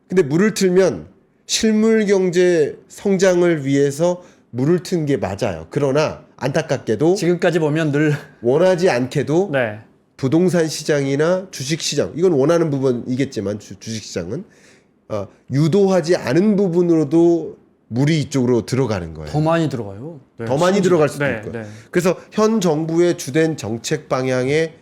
A: 근데 물을 틀면 실물 경제 성장을 위해서 물을 튼 게 맞아요. 그러나 안타깝게도
B: 지금까지 보면 늘
A: 원하지 않게도
B: 네.
A: 부동산 시장이나 주식 시장, 이건 원하는 부분이겠지만 주식 시장은 유도하지 않은 부분으로도 물이 이쪽으로 들어가는 거예요.
B: 더 많이 들어가요. 네.
A: 더 많이 들어갈 수도
B: 네.
A: 있고요.
B: 네.
A: 그래서 현 정부의 주된 정책 방향의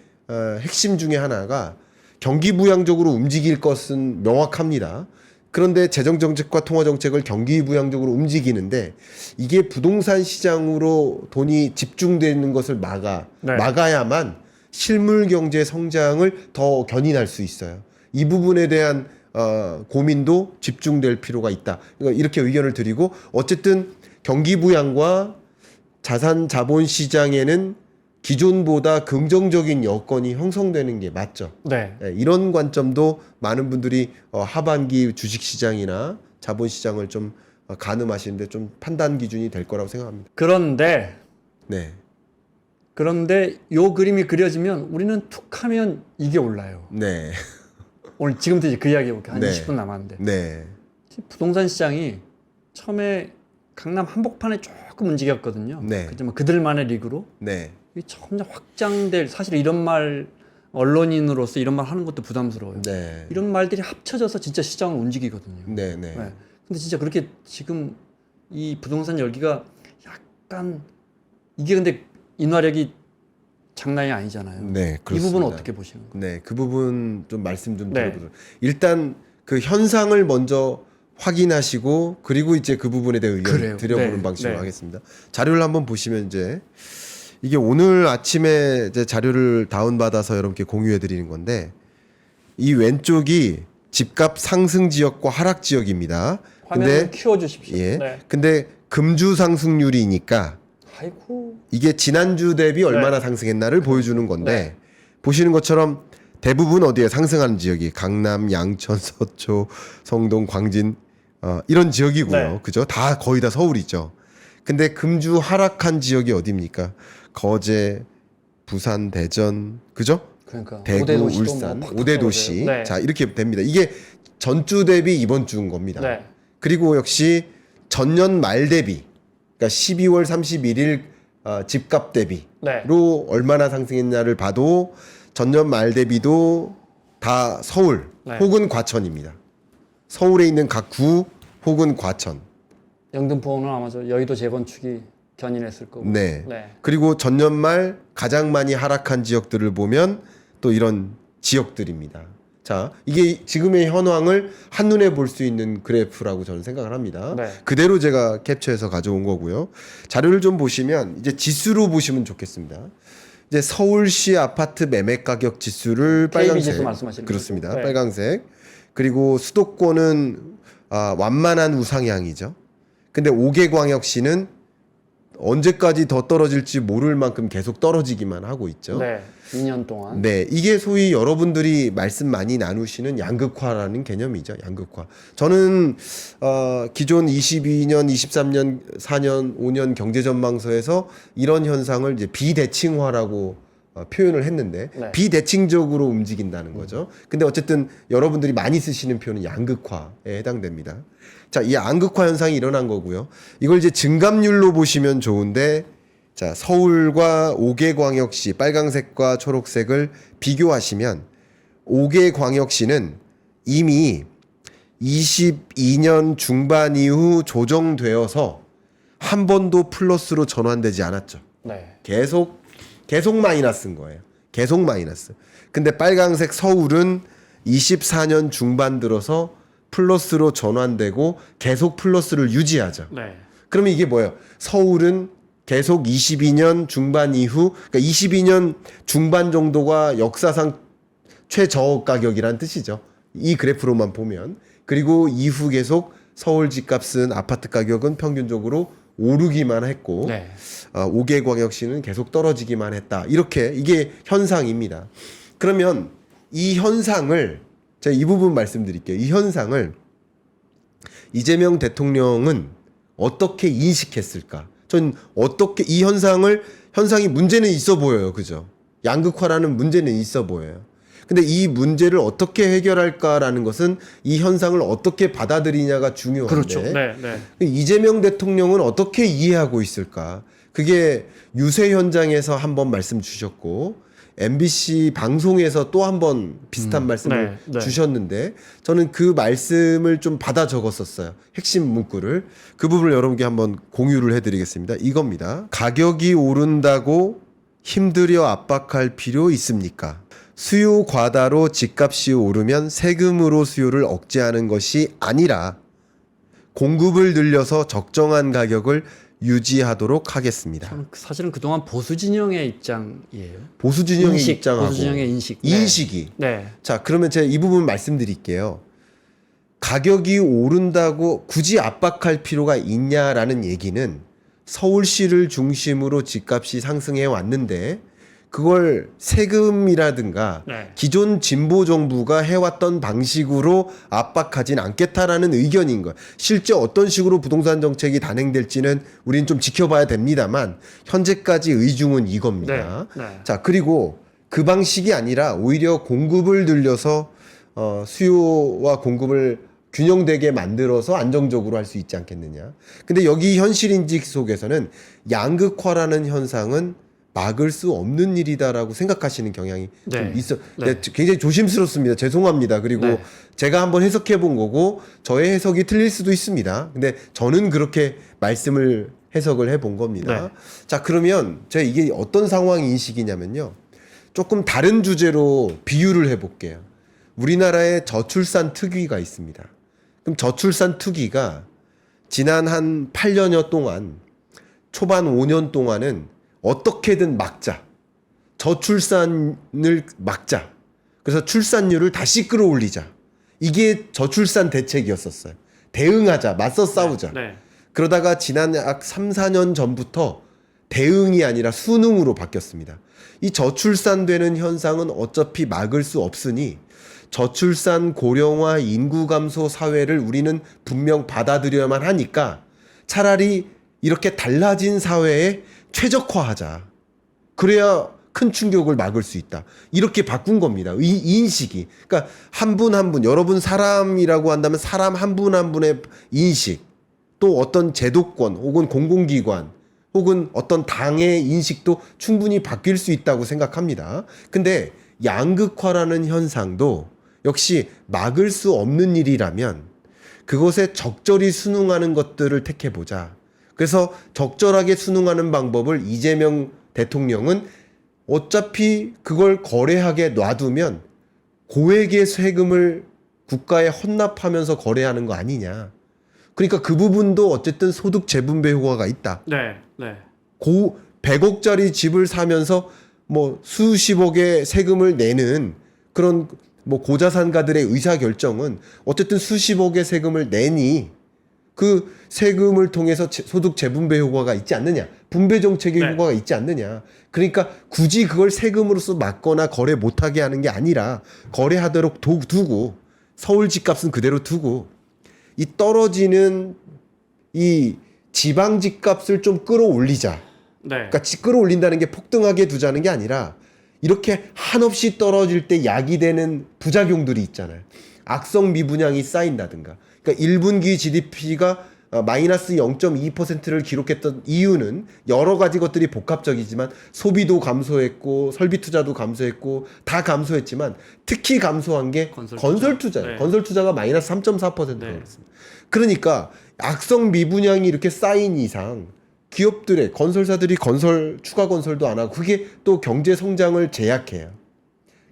A: 핵심 중에 하나가 경기 부양적으로 움직일 것은 명확합니다. 그런데 재정 정책과 통화 정책을 경기 부양적으로 움직이는데 이게 부동산 시장으로 돈이 집중되는 것을 막아야만 실물 경제 성장을 더 견인할 수 있어요. 이 부분에 대한 고민도 집중될 필요가 있다. 이렇게 의견을 드리고 어쨌든 경기 부양과 자산 자본 시장에는 기존보다 긍정적인 여건이 형성되는 게 맞죠.
B: 네.
A: 이런 관점도 많은 분들이 하반기 주식시장이나 자본시장을 좀 가늠하시는데 좀 판단 기준이 될 거라고 생각합니다.
B: 그런데
A: 네,
B: 요 그림이 그려지면 우리는 툭하면 이게 올라요.
A: 네,
B: 오늘 지금부터 이제 그 이야기 해볼게요. 한
A: 네.
B: 20분 남았는데.
A: 네,
B: 부동산 시장이 처음에 강남 한복판에 조금 움직였거든요.
A: 네.
B: 그지만 그들만의 리그로
A: 네,
B: 이 점점 확장될, 사실 이런 말 언론인으로서 이런 말 하는 것도 부담스러워요.
A: 네,
B: 이런 말들이 합쳐져서 진짜 시장을 움직이거든요.
A: 네, 네,
B: 네. 근데 진짜 그렇게 지금 이 부동산 열기가 약간 이게 근데 인화력이 장난이 아니잖아요.
A: 네,
B: 이
A: 그렇습니다.
B: 부분은 어떻게 보시는 거예요?
A: 네, 그 부분 좀 말씀 좀
B: 네.
A: 드려보죠. 일단 그 현상을 먼저 확인하시고 그리고 이제 그 부분에 대해 의견
B: 그래요.
A: 드려보는
B: 네.
A: 방식으로
B: 네.
A: 하겠습니다. 자료를 한번 보시면 이제 이게 오늘 아침에 이제 자료를 다운받아서 여러분께 공유해 드리는 건데 이 왼쪽이 집값 상승 지역과 하락 지역입니다.
B: 화면을
A: 근데
B: 키워주십시오.
A: 예.
B: 네.
A: 근데 금주 상승률이니까
B: 아이고.
A: 이게 지난주 대비 얼마나 상승했나를 보여주는 건데 보시는 것처럼 대부분 어디에 상승하는 지역이 강남, 양천, 서초, 성동, 광진 이런 지역이고요.
B: 네.
A: 그죠? 다 거의 다 서울이죠. 근데 금주 하락한 지역이 어디입니까? 거제, 부산, 대전, 그죠?
B: 그러니까
A: 대구,
B: 5대 도시도
A: 울산,
B: 뭐
A: 5대 도시.
B: 네.
A: 자, 이렇게 됩니다. 이게 전주 대비 이번 주인 겁니다.
B: 네.
A: 그리고 역시 전년 말 대비, 그러니까 12월 31일 집값 대비로
B: 네.
A: 얼마나 상승했냐를 봐도 전년 말 대비도 다 서울
B: 네.
A: 혹은 과천입니다. 서울에 있는 각 구 혹은 과천.
B: 영등포는 아마 저 여의도 재건축이 견인했을 거고.
A: 네.
B: 네.
A: 그리고 전년 말 가장 많이 하락한 지역들을 보면 또 이런 지역들입니다. 자, 이게 지금의 현황을 한눈에 볼 수 있는 그래프라고 저는 생각을 합니다.
B: 네.
A: 그대로 제가 캡처해서 가져온 거고요. 자료를 좀 보시면 이제 지수로 보시면 좋겠습니다. 이제 서울시 아파트 매매 가격 지수를
B: KB
A: 빨간색
B: 지수 말씀하시는
A: 그렇습니다.
B: 거죠? 네.
A: 빨간색. 그리고 수도권은 완만한 우상향이죠. 근데 5개 광역시는 언제까지 더 떨어질지 모를 만큼 계속 떨어지기만 하고 있죠.
B: 네. 2년 동안.
A: 네, 이게 소위 여러분들이 말씀 많이 나누시는 양극화라는 개념이죠. 양극화. 저는 기존 22년, 23년, 4년, 5년 경제 전망서에서 이런 현상을 이제 비대칭화라고 표현을 했는데
B: 네.
A: 비대칭적으로 움직인다는 거죠. 근데 어쨌든 여러분들이 많이 쓰시는 표현은 양극화에 해당됩니다. 자, 이 양극화 현상이 일어난 거고요. 이걸 이제 증감률로 보시면 좋은데 자, 서울과 5개 광역시 빨강색과 초록색을 비교하시면 5개 광역시는 이미 22년 중반 이후 조정되어서 한 번도 플러스로 전환되지 않았죠.
B: 네.
A: 계속 마이너스인 거예요. 계속 마이너스. 근데 빨강색 서울은 24년 중반 들어서 플러스로 전환되고 계속 플러스를 유지하죠.
B: 네.
A: 그러면 이게 뭐예요? 서울은 계속 22년 중반 이후, 그러니까 22년 중반 정도가 역사상 최저가 가격이란 뜻이죠. 이 그래프로만 보면. 그리고 이후 계속 서울 집값은 아파트 가격은 평균적으로 오르기만 했고,
B: 네.
A: 5개 광역시는 계속 떨어지기만 했다. 이렇게 이게 현상입니다. 그러면 이 현상을 제가 이 부분 말씀드릴게요. 이 현상을 이재명 대통령은 어떻게 인식했을까? 전 어떻게 이 현상이 문제는 있어 보여요. 그죠? 양극화라는 문제는 있어 보여요. 근데 이 문제를 어떻게 해결할까라는 것은 이 현상을 어떻게 받아들이냐가 중요한데
B: 그렇죠. 네, 네.
A: 이재명 대통령은 어떻게 이해하고 있을까? 그게 유세 현장에서 한번 말씀 주셨고 MBC 방송에서 또 한 번 비슷한 말씀을
B: 네, 네.
A: 주셨는데 저는 그 말씀을 좀 받아 적었었어요. 핵심 문구를. 그 부분을 여러분께 한번 공유를 해드리겠습니다. 이겁니다. 가격이 오른다고 힘들여 압박할 필요 있습니까? 수요 과다로 집값이 오르면 세금으로 수요를 억제하는 것이 아니라 공급을 늘려서 적정한 가격을 유지하도록 하겠습니다.
B: 저는 사실은 그동안 보수 진영의 입장이에요.
A: 보수 진영의
B: 인식,
A: 입장하고
B: 보수 진영의 인식. 네.
A: 인식이.
B: 네.
A: 자, 그러면 제가 이 부분 말씀드릴게요. 가격이 오른다고 굳이 압박할 필요가 있냐라는 얘기는 서울시를 중심으로 집값이 상승해 왔는데 그걸 세금이라든가
B: 네.
A: 기존 진보 정부가 해왔던 방식으로 압박하진 않겠다라는 의견인 거예요. 실제 어떤 식으로 부동산 정책이 단행될지는 우리는 좀 지켜봐야 됩니다만 현재까지 의중은 이겁니다.
B: 네. 네.
A: 자, 그리고 그 방식이 아니라 오히려 공급을 늘려서 수요와 공급을 균형되게 만들어서 안정적으로 할 수 있지 않겠느냐. 근데 여기 현실인지 속에서는 양극화라는 현상은 막을 수 없는 일이다라고 생각하시는 경향이
B: 네.
A: 좀 있어.
B: 네.
A: 굉장히 조심스럽습니다. 죄송합니다. 그리고
B: 네.
A: 제가 한번 해석해 본 거고 저의 해석이 틀릴 수도 있습니다. 근데 저는 그렇게 말씀을 해석을 해 본 겁니다.
B: 네.
A: 자, 그러면 제가 이게 어떤 상황 인식이냐면요. 조금 다른 주제로 비유를 해 볼게요. 우리나라에 저출산 특위가 있습니다. 그럼 저출산 특위가 지난 한 8년여 동안 초반 5년 동안은 어떻게든 막자. 저출산을 막자. 그래서 출산율을 다시 끌어올리자. 이게 저출산 대책이었었어요. 대응하자. 맞서 싸우자.
B: 네.
A: 그러다가 지난 약 3, 4년 전부터 대응이 아니라 순응으로 바뀌었습니다. 이 저출산되는 현상은 어차피 막을 수 없으니 저출산 고령화 인구 감소 사회를 우리는 분명 받아들여야만 하니까 차라리 이렇게 달라진 사회에 최적화하자. 그래야 큰 충격을 막을 수 있다. 이렇게 바꾼 겁니다. 이 인식이. 그러니까 한 분 한 분, 여러분 사람이라고 한다면 사람 한 분 한 분의 인식, 또 어떤 제도권 혹은 공공기관 혹은 어떤 당의 인식도 충분히 바뀔 수 있다고 생각합니다. 근데 양극화라는 현상도 역시 막을 수 없는 일이라면 그것에 적절히 순응하는 것들을 택해보자. 그래서 적절하게 순응하는 방법을 이재명 대통령은 어차피 그걸 거래하게 놔두면 고액의 세금을 국가에 헌납하면서 거래하는 거 아니냐. 그러니까 그 부분도 어쨌든 소득 재분배 효과가 있다.
B: 네. 네.
A: 100억짜리 집을 사면서 뭐 수십억의 세금을 내는 그런 뭐 고자산가들의 의사 결정은 어쨌든 수십억의 세금을 내니 그 세금을 통해서 소득 재분배 효과가 있지 않느냐. 분배 정책의
B: 네.
A: 효과가 있지 않느냐. 그러니까 굳이 그걸 세금으로서 막거나 거래 못하게 하는 게 아니라 거래하도록 두고 서울 집값은 그대로 두고 이 떨어지는 이 지방 집값을 좀 끌어올리자.
B: 네.
A: 그러니까 끌어올린다는 게 폭등하게 두자는 게 아니라 이렇게 한없이 떨어질 때 약이 되는 부작용들이 있잖아요. 악성 미분양이 쌓인다든가. 그러니까 1분기 GDP가 마이너스 0.2%를 기록했던 이유는 여러 가지 것들이 복합적이지만 소비도 감소했고 설비 투자도 감소했고 다 감소했지만 특히 감소한 게 건설 투자예요.
B: 네.
A: 건설 투자가 마이너스 3.4%가
B: 네.
A: 그렇습니다. 그러니까 악성 미분양이 이렇게 쌓인 이상 기업들의 건설사들이 추가 건설도 안 하고 그게 또 경제 성장을 제약해요.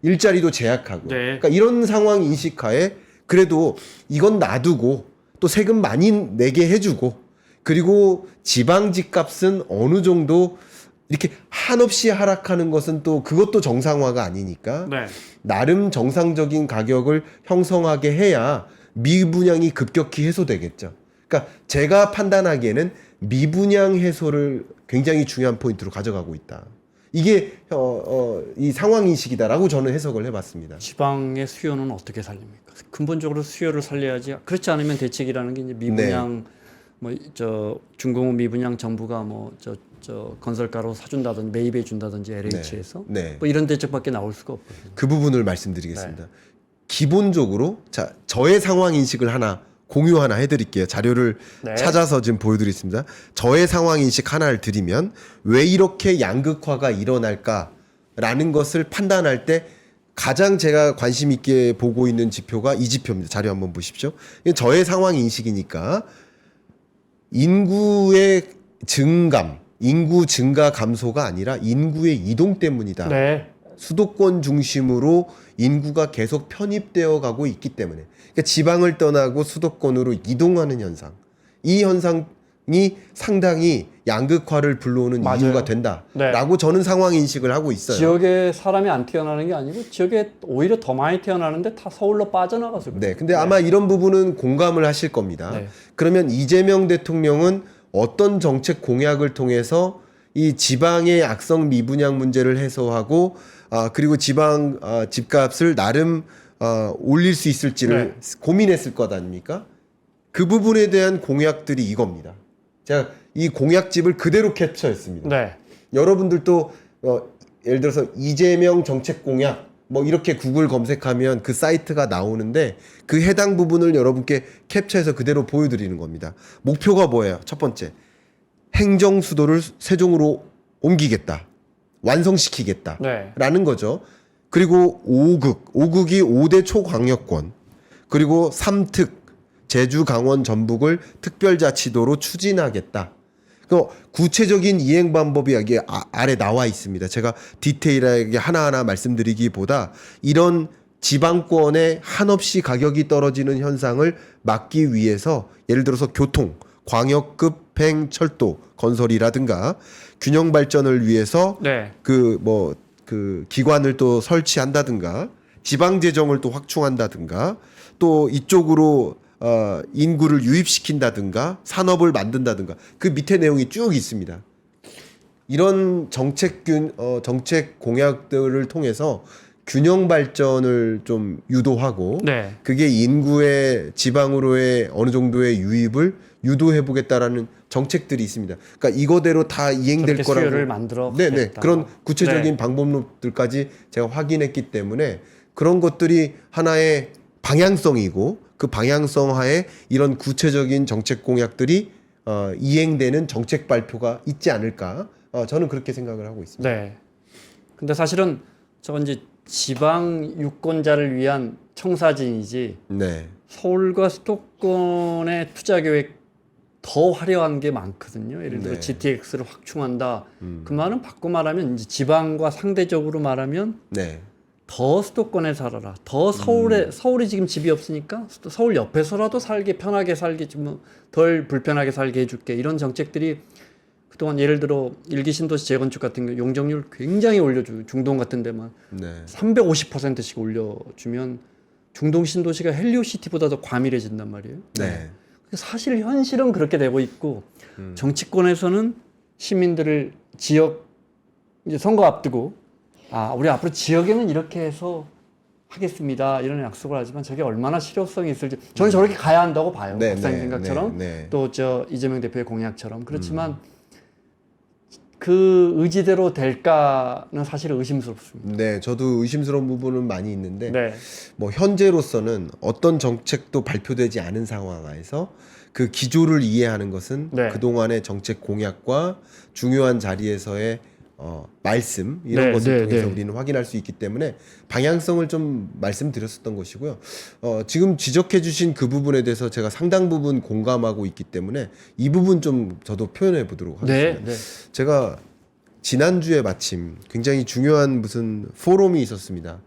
A: 일자리도 제약하고.
B: 네.
A: 그러니까 이런 상황 인식하에 그래도 이건 놔두고 또 세금 많이 내게 해주고 그리고 지방 집값은 어느 정도 이렇게 한없이 하락하는 것은 또 그것도 정상화가 아니니까
B: 네.
A: 나름 정상적인 가격을 형성하게 해야 미분양이 급격히 해소되겠죠. 그러니까 제가 판단하기에는 미분양 해소를 굉장히 중요한 포인트로 가져가고 있다. 이게 이 상황 인식이다라고 저는 해석을 해봤습니다.
B: 지방의 수요는 어떻게 살립니까? 근본적으로 수요를 살려야지. 그렇지 않으면 대책이라는 게 이제 미분양 뭐 저 중공업 미분양 정부가 뭐 저 건설가로 사준다든지 매입해 준다든지 LH에서
A: 네.
B: 뭐 이런 대책밖에 나올 수가 없거든요.
A: 그 부분을 말씀드리겠습니다. 기본적으로 자 저의 상황 인식을 공유 하나 해드릴게요. 자료를
B: 네.
A: 찾아서 지금 보여드리겠습니다. 저의 상황 인식 하나를 드리면 왜 이렇게 양극화가 일어날까라는 것을 판단할 때 가장 제가 관심 있게 보고 있는 지표가 이 지표입니다. 자료 한번 보십시오. 이게 저의 상황 인식이니까 인구의 인구 증가 감소가 아니라 인구의 이동 때문이다.
B: 네.
A: 수도권 중심으로 인구가 계속 편입되어 가고 있기 때문에 그러니까 지방을 떠나고 수도권으로 이동하는 현상 이 현상이 상당히 양극화를 불러오는
B: 맞아요.
A: 이유가 된다라고 저는 상황 인식을 하고 있어요.
B: 지역에 사람이 안 태어나는 게 아니고 지역에 오히려 더 많이 태어나는데 다 서울로 빠져나가서 그래요.
A: 네, 근데 아마 이런 부분은 공감을 하실 겁니다.
B: 네.
A: 그러면 이재명 대통령은 어떤 정책 공약을 통해서 이 지방의 악성 미분양 문제를 해소하고 그리고 지방 집값을 나름 올릴 수 있을지를 고민했을 것 아닙니까? 그 부분에 대한 공약들이 이겁니다. 제가 이 공약집을 그대로 캡처했습니다.
B: 네.
A: 여러분들도 예를 들어서 이재명 정책 공약 뭐 이렇게 구글 검색하면 그 사이트가 나오는데 그 해당 부분을 여러분께 캡처해서 그대로 보여드리는 겁니다. 목표가 뭐예요? 첫 번째, 행정 수도를 세종으로 옮기겠다. 완성시키겠다.
B: 네.
A: 라는 거죠. 그리고 5극이 5대 초광역권, 그리고 3특, 제주, 강원, 전북을 특별자치도로 추진하겠다. 그 구체적인 이행 방법이 여기 아래 나와 있습니다. 제가 디테일하게 하나하나 말씀드리기보다 이런 지방권에 한없이 가격이 떨어지는 현상을 막기 위해서 예를 들어서 교통, 광역급 철도 건설이라든가 균형 발전을 위해서
B: 네.
A: 그 기관을 또 설치한다든가 지방 재정을 또 확충한다든가 또 이쪽으로 인구를 유입시킨다든가 산업을 만든다든가 그 밑에 내용이 쭉 있습니다. 이런 정책 공약들을 통해서 균형 발전을 좀 유도하고
B: 네.
A: 그게 인구의 지방으로의 어느 정도의 유입을 유도해 보겠다라는 정책들이 있습니다. 그러니까 이거대로 다 이행될 거라고.
B: 수요를 만들어
A: 네네. 그런 구체적인 방법론들까지 제가 확인했기 때문에 그런 것들이 하나의 방향성이고 그 방향성 하에 이런 구체적인 정책 공약들이 이행되는 정책 발표가 있지 않을까 저는 그렇게 생각을 하고 있습니다.
B: 네. 근데 사실은 저건 이제 지방 유권자를 위한 청사진이지
A: 네.
B: 서울과 수도권의 투자 계획 더 화려한 게 많거든요. 예를 들어
A: 네.
B: GTX를 확충한다. 그 말은 바꿔 말하면 이제 지방과 상대적으로 말하면
A: 네.
B: 더 수도권에 살아라. 더 서울이 지금 집이 없으니까 서울 옆에서라도 편하게 살게 좀 덜 불편하게 살게 해줄게. 이런 정책들이 그동안 예를 들어 일기 신도시 재건축 같은 경우 용적률 굉장히 올려주고 중동 같은 데만
A: 네.
B: 350%씩 올려주면 중동 신도시가 헬리오시티보다 더 과밀해진단 말이에요.
A: 네.
B: 사실 현실은 그렇게 되고 있고 정치권에서는 시민들을 지역 이제 선거 앞두고 우리 앞으로 지역에는 이렇게 해서 하겠습니다 이런 약속을 하지만 저게 얼마나 실효성이 있을지 저는 저렇게 가야 한다고 봐요. 박사님 생각처럼 또 저 이재명 대표의 공약처럼 그렇지만 그 의지대로 될까는 사실 의심스럽습니다.
A: 네, 저도 의심스러운 부분은 많이 있는데
B: 네.
A: 뭐 현재로서는 어떤 정책도 발표되지 않은 상황에서 그 기조를 이해하는 것은
B: 네.
A: 그동안의 정책 공약과 중요한 자리에서의 말씀 이런
B: 네,
A: 것을
B: 네,
A: 통해서
B: 네.
A: 우리는 확인할 수 있기 때문에 방향성을 좀 말씀드렸었던 것이고요. 지금 지적해 주신 그 부분에 대해서 제가 상당 부분 공감하고 있기 때문에 이 부분 좀 저도 표현해 보도록 하겠습니다.
B: 네.
A: 제가 지난주에 마침 굉장히 중요한 무슨 포럼이 있었습니다.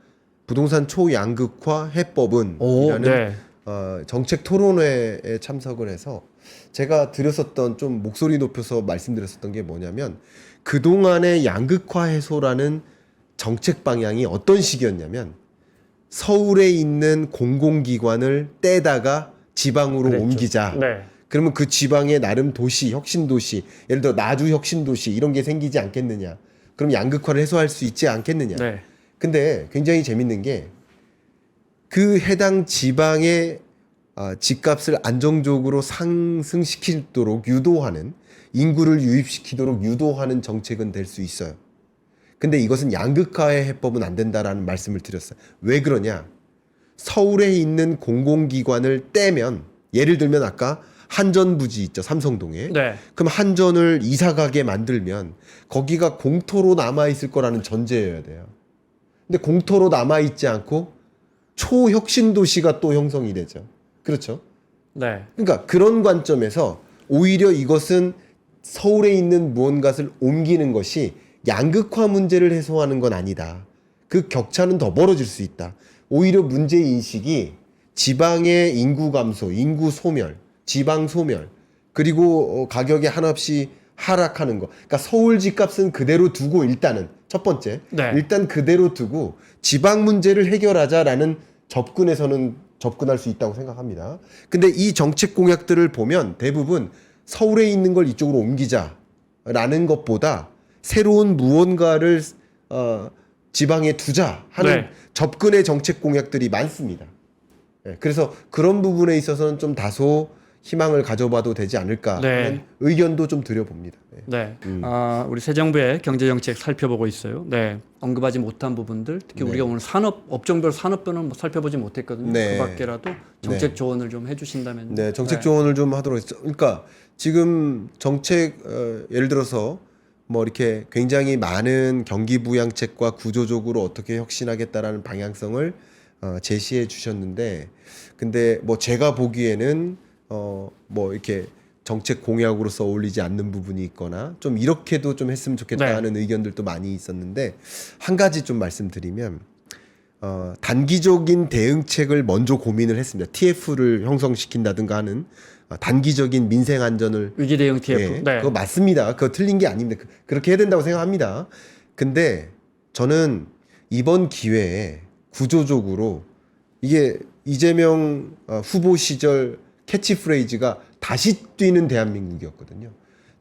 A: 부동산 초양극화 해법은
B: 오,
A: 이라는
B: 네.
A: 정책 토론회에 참석을 해서 제가 드렸었던 좀 목소리 높여서 말씀드렸었던 게 뭐냐면 그동안의 양극화 해소라는 정책 방향이 어떤 식이었냐면 서울에 있는 공공기관을 떼다가 지방으로
B: 그랬죠.
A: 옮기자.
B: 네.
A: 그러면 그 지방에 나름 도시, 혁신도시, 예를 들어 나주 혁신도시 이런 게 생기지 않겠느냐. 그럼 양극화를 해소할 수 있지 않겠느냐.
B: 네.
A: 근데 굉장히 재밌는 게 그 해당 지방의 집값을 안정적으로 상승시키도록 유도하는 인구를 유입시키도록 유도하는 정책은 될 수 있어요. 근데 이것은 양극화의 해법은 안 된다라는 말씀을 드렸어요. 왜 그러냐? 서울에 있는 공공기관을 떼면 예를 들면 아까 한전부지 있죠. 삼성동에.
B: 네.
A: 그럼 한전을 이사 가게 만들면 거기가 공터로 남아 있을 거라는 전제여야 돼요. 근데 공터로 남아 있지 않고 초혁신 도시가 또 형성이 되죠. 그렇죠?
B: 네.
A: 그러니까 그런 관점에서 오히려 이것은 서울에 있는 무언가를 옮기는 것이 양극화 문제를 해소하는 건 아니다. 그 격차는 더 멀어질 수 있다. 오히려 문제 인식이 지방의 인구 감소, 인구 소멸, 지방 소멸, 그리고 가격이 한없이 하락하는 거. 그러니까 서울 집값은 그대로 두고 일단은 첫 번째,
B: 네.
A: 일단 그대로 두고 지방 문제를 해결하자라는 접근에서는 접근할 수 있다고 생각합니다. 근데 이 정책 공약들을 보면 대부분 서울에 있는 걸 이쪽으로 옮기자라는 것보다 새로운 무언가를 지방에 두자 하는
B: 네.
A: 접근의 정책 공약들이 많습니다. 네, 그래서 그런 부분에 있어서는 좀 다소 희망을 가져봐도 되지 않을까
B: 네.
A: 하는 의견도 좀 드려봅니다. 네.
B: 네. 우리 새 정부의 경제 정책 살펴보고 있어요. 네. 언급하지 못한 부분들, 특히 우리가 오늘 산업 업종별 산업별은 살펴보지 못했거든요.
A: 네.
B: 그 밖에라도 정책 조언을 좀 해주신다면.
A: 네, 정책 조언을 좀 하도록 했죠. 그러니까 지금 정책 예를 들어서 뭐 이렇게 굉장히 많은 경기 부양책과 구조적으로 어떻게 혁신하겠다라는 방향성을 제시해 주셨는데, 근데 뭐 제가 보기에는 뭐 이렇게 정책 공약으로서 어울리지 않는 부분이 있거나 좀 이렇게도 좀 했으면 좋겠다
B: 네.
A: 하는 의견들도 많이 있었는데, 한 가지 좀 말씀드리면 단기적인 대응책을 먼저 고민을 했습니다. TF를 형성시킨다든가 하는 단기적인 민생 안전을
B: 위기 대응 TF.
A: 예,
B: 네.
A: 그거 맞습니다. 그거 틀린 게 아닙니다. 그렇게 해야 된다고 생각합니다. 근데 저는 이번 기회에 구조적으로 이게 이재명 후보 시절 캐치프레이즈가 다시 뛰는 대한민국이었거든요.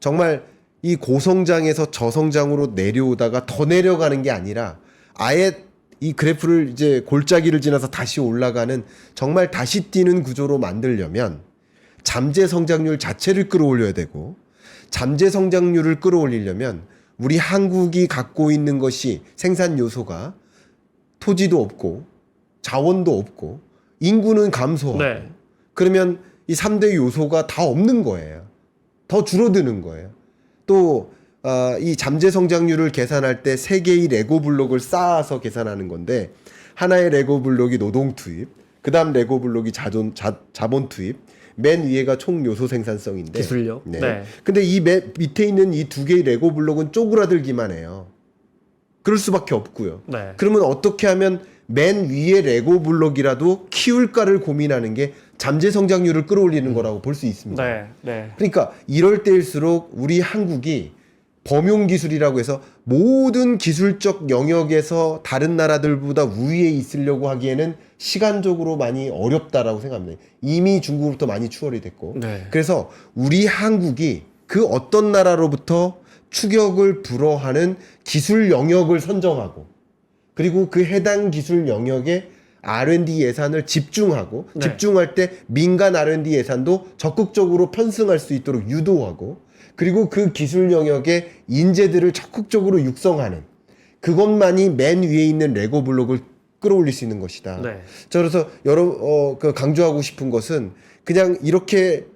A: 정말 이 고성장에서 저성장으로 내려오다가 더 내려가는 게 아니라 아예 이 그래프를 이제 골짜기를 지나서 다시 올라가는 정말 다시 뛰는 구조로 만들려면 잠재 성장률 자체를 끌어올려야 되고, 잠재 성장률을 끌어올리려면 우리 한국이 갖고 있는 것이 생산 요소가 토지도 없고 자원도 없고 인구는 감소하고,
B: 네.
A: 그러면 이 3대 요소가 다 없는 거예요. 더 줄어드는 거예요. 또 이 잠재 성장률을 계산할 때 3개의 레고 블록을 쌓아서 계산하는 건데, 하나의 레고 블록이 노동 투입, 그 다음 레고 블록이 자본 투입, 맨 위에가 총 요소 생산성인데,
B: 기술력.
A: 네.
B: 네.
A: 근데 이 밑에 있는 이 2개의 레고 블록은 쪼그라들기만 해요. 그럴 수밖에 없고요.
B: 네.
A: 그러면 어떻게 하면 맨 위에 레고 블록이라도 키울까를 고민하는 게 잠재 성장률을 끌어올리는 거라고 볼 수 있습니다.
B: 네. 네.
A: 그러니까 이럴 때일수록 우리 한국이 범용 기술이라고 해서 모든 기술적 영역에서 다른 나라들보다 우위에 있으려고 하기에는 시간적으로 많이 어렵다라고 생각합니다. 이미 중국으로부터 많이 추월이 됐고.
B: 네.
A: 그래서 우리 한국이 그 어떤 나라로부터 추격을 불허하는 기술 영역을 선정하고, 그리고 그 해당 기술 영역에 R&D 예산을 집중하고,
B: 네.
A: 집중할 때 민간 R&D 예산도 적극적으로 편승할 수 있도록 유도하고, 그리고 그 기술 영역의 인재들을 적극적으로 육성하는, 그것만이 맨 위에 있는 레고 블록을 끌어올릴 수 있는 것이다.
B: 네.
A: 저 그래서 강조하고 싶은 것은 그냥 이렇게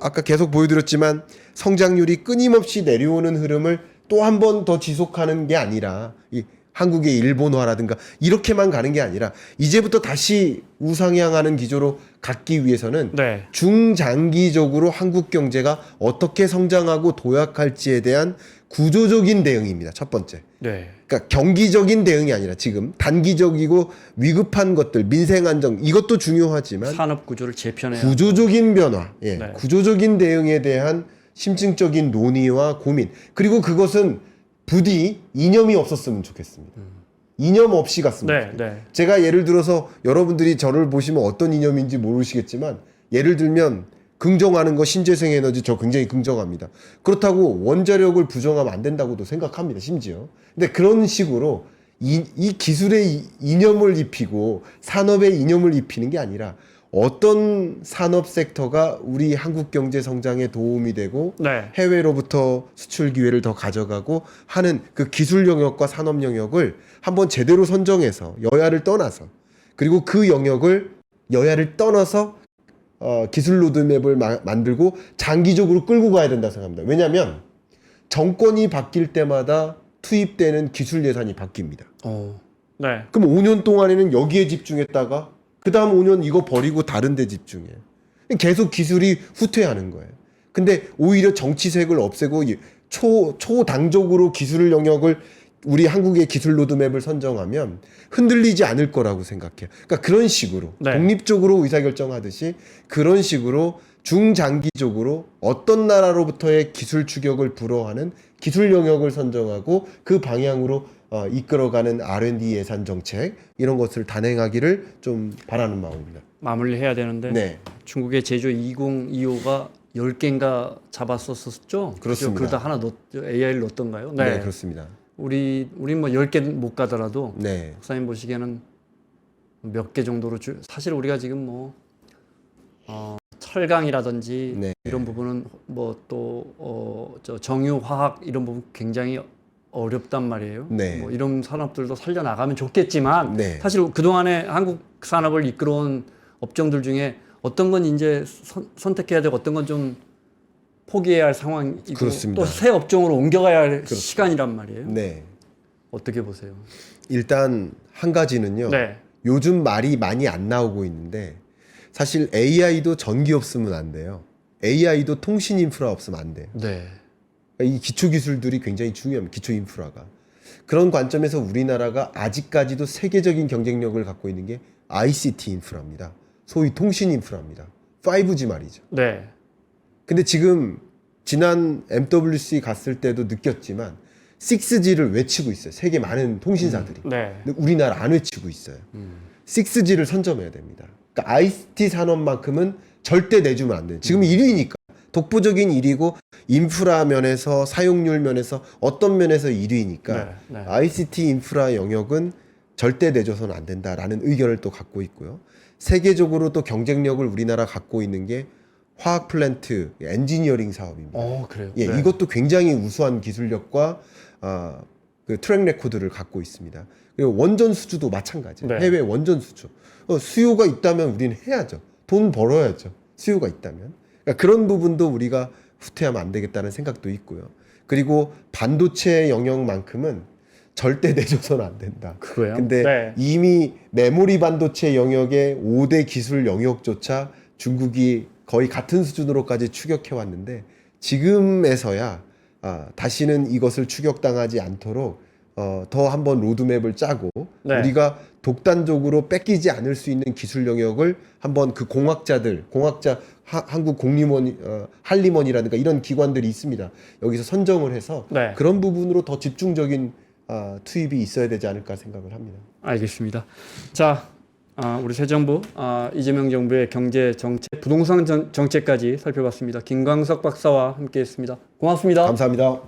A: 아까 계속 보여드렸지만 성장률이 끊임없이 내려오는 흐름을 또 한 번 더 지속하는 게 아니라 이 한국의 일본화라든가 이렇게만 가는 게 아니라 이제부터 다시 우상향하는 기조로 갖기 위해서는
B: 네.
A: 중장기적으로 한국 경제가 어떻게 성장하고 도약할지에 대한 구조적인 대응입니다. 첫 번째.
B: 네.
A: 그러니까 경기적인 대응이 아니라 지금 단기적이고 위급한 것들, 민생 안정 이것도 중요하지만
B: 산업 구조를 재편해야
A: 구조적인 변화, 예,
B: 네.
A: 구조적인 대응에 대한 심층적인 논의와 고민, 그리고 그것은 부디 이념이 없었으면 좋겠습니다. 이념 없이 갔으면
B: 네,
A: 좋겠습니다.
B: 네.
A: 제가 예를 들어서 여러분들이 저를 보시면 어떤 이념인지 모르시겠지만 예를 들면 긍정하는 거 신재생 에너지 저 굉장히 긍정합니다. 그렇다고 원자력을 부정하면 안 된다고도 생각합니다. 심지어. 근데 그런 식으로 이 기술에 이념을 입히고 산업에 이념을 입히는 게 아니라 어떤 산업 섹터가 우리 한국 경제 성장에 도움이 되고
B: 네.
A: 해외로부터 수출 기회를 더 가져가고 하는 그 기술 영역과 산업 영역을 한번 제대로 선정해서 여야를 떠나서 그리고 그 영역을 여야를 떠나서 기술 로드맵을 만들고 장기적으로 끌고 가야 된다 생각합니다. 왜냐하면 정권이 바뀔 때마다 투입되는 기술 예산이 바뀝니다.
B: 네.
A: 그럼 5년 동안에는 여기에 집중했다가 그 다음 5년 이거 버리고 다른 데 집중해. 계속 기술이 후퇴하는 거예요. 근데 오히려 정치색을 없애고 초당적으로 기술 영역을 우리 한국의 기술 로드맵을 선정하면 흔들리지 않을 거라고 생각해요. 그러니까 그런 식으로
B: 네.
A: 독립적으로 의사결정하듯이 그런 식으로 중장기적으로 어떤 나라로부터의 기술 추격을 불허하는 기술 영역을 선정하고 그 방향으로 이끌어가는 R&D 예산 정책 이런 것을 단행하기를 좀 바라는 마음입니다.
B: 마무리해야 되는데
A: 네.
B: 중국의 제조 2025가 10개인가 잡았었었죠?
A: 그렇습니다.
B: 그러다 하나 AI를 넣었던가요?
A: 네, 그렇습니다.
B: 우리 뭐 10개 못 가더라도
A: 네.
B: 박사님 보시기에는 몇 개 정도로 사실 우리가 지금 뭐 철강이라든지
A: 네.
B: 이런 부분은 뭐 또 정유 화학 이런 부분 굉장히 어렵단 말이에요.
A: 네.
B: 뭐 이런 산업들도 살려 나가면 좋겠지만
A: 네.
B: 사실 그동안에 한국 산업을 이끌어온 업종들 중에 어떤 건 이제 선택해야 되고 어떤 건 좀 포기해야 할 상황이고
A: 그렇습니다.
B: 또 새 업종으로 옮겨가야 할 시간이란 말이에요.
A: 네.
B: 어떻게 보세요?
A: 일단 한 가지는요.
B: 네.
A: 요즘 말이 많이 안 나오고 있는데 사실 AI도 전기 없으면 안 돼요. AI도 통신 인프라 없으면 안 돼요.
B: 네.
A: 이 기초 기술들이 굉장히 중요합니다. 기초 인프라가. 그런 관점에서 우리나라가 아직까지도 세계적인 경쟁력을 갖고 있는 게 ICT 인프라입니다. 소위 통신 인프라입니다. 5G 말이죠.
B: 네.
A: 근데 지금 지난 MWC 갔을 때도 느꼈지만 6G를 외치고 있어요. 세계 많은 통신사들이.
B: 네.
A: 근데 우리나라 안 외치고 있어요. 6G를 선점해야 됩니다. 그러니까 IT 산업만큼은 절대 내주면 안 돼요. 지금 1위니까. 독보적인 1위고 인프라 면에서 사용률 면에서 어떤 면에서 1위니까
B: 네, 네.
A: ICT 인프라 영역은 절대 내줘서는 안 된다라는 의견을 또 갖고 있고요. 세계적으로 또 경쟁력을 우리나라 갖고 있는 게 화학 플랜트 엔지니어링 사업입니다.
B: 그래요.
A: 예,
B: 네.
A: 이것도 굉장히 우수한 기술력과 그 트랙 레코드를 갖고 있습니다. 그리고 원전 수주도 마찬가지예요.
B: 네.
A: 해외 원전 수주. 수요가 있다면 우리는 해야죠. 돈 벌어야죠. 수요가 있다면. 그러니까 그런 부분도 우리가 후퇴하면 안 되겠다는 생각도 있고요. 그리고 반도체 영역만큼은 절대 내줘서는 안 된다.
B: 그거요?
A: 근데
B: 네.
A: 이미 메모리 반도체 영역의 5대 기술 영역조차 중국이 거의 같은 수준으로까지 추격해 왔는데 지금에서야 다시는 이것을 추격당하지 않도록 더 한번 로드맵을 짜고
B: 네.
A: 우리가 독단적으로 뺏기지 않을 수 있는 기술 영역을 한번 그 공학자 한국 공림원 한림원이라든가 이런 기관들이 있습니다. 여기서 선정을 해서
B: 네.
A: 그런 부분으로 더 집중적인 투입이 있어야 되지 않을까 생각을 합니다.
B: 알겠습니다. 자, 우리 새 정부 이재명 정부의 경제 정책, 부동산 정책까지 살펴봤습니다. 김광석 박사와 함께했습니다. 고맙습니다.
A: 감사합니다.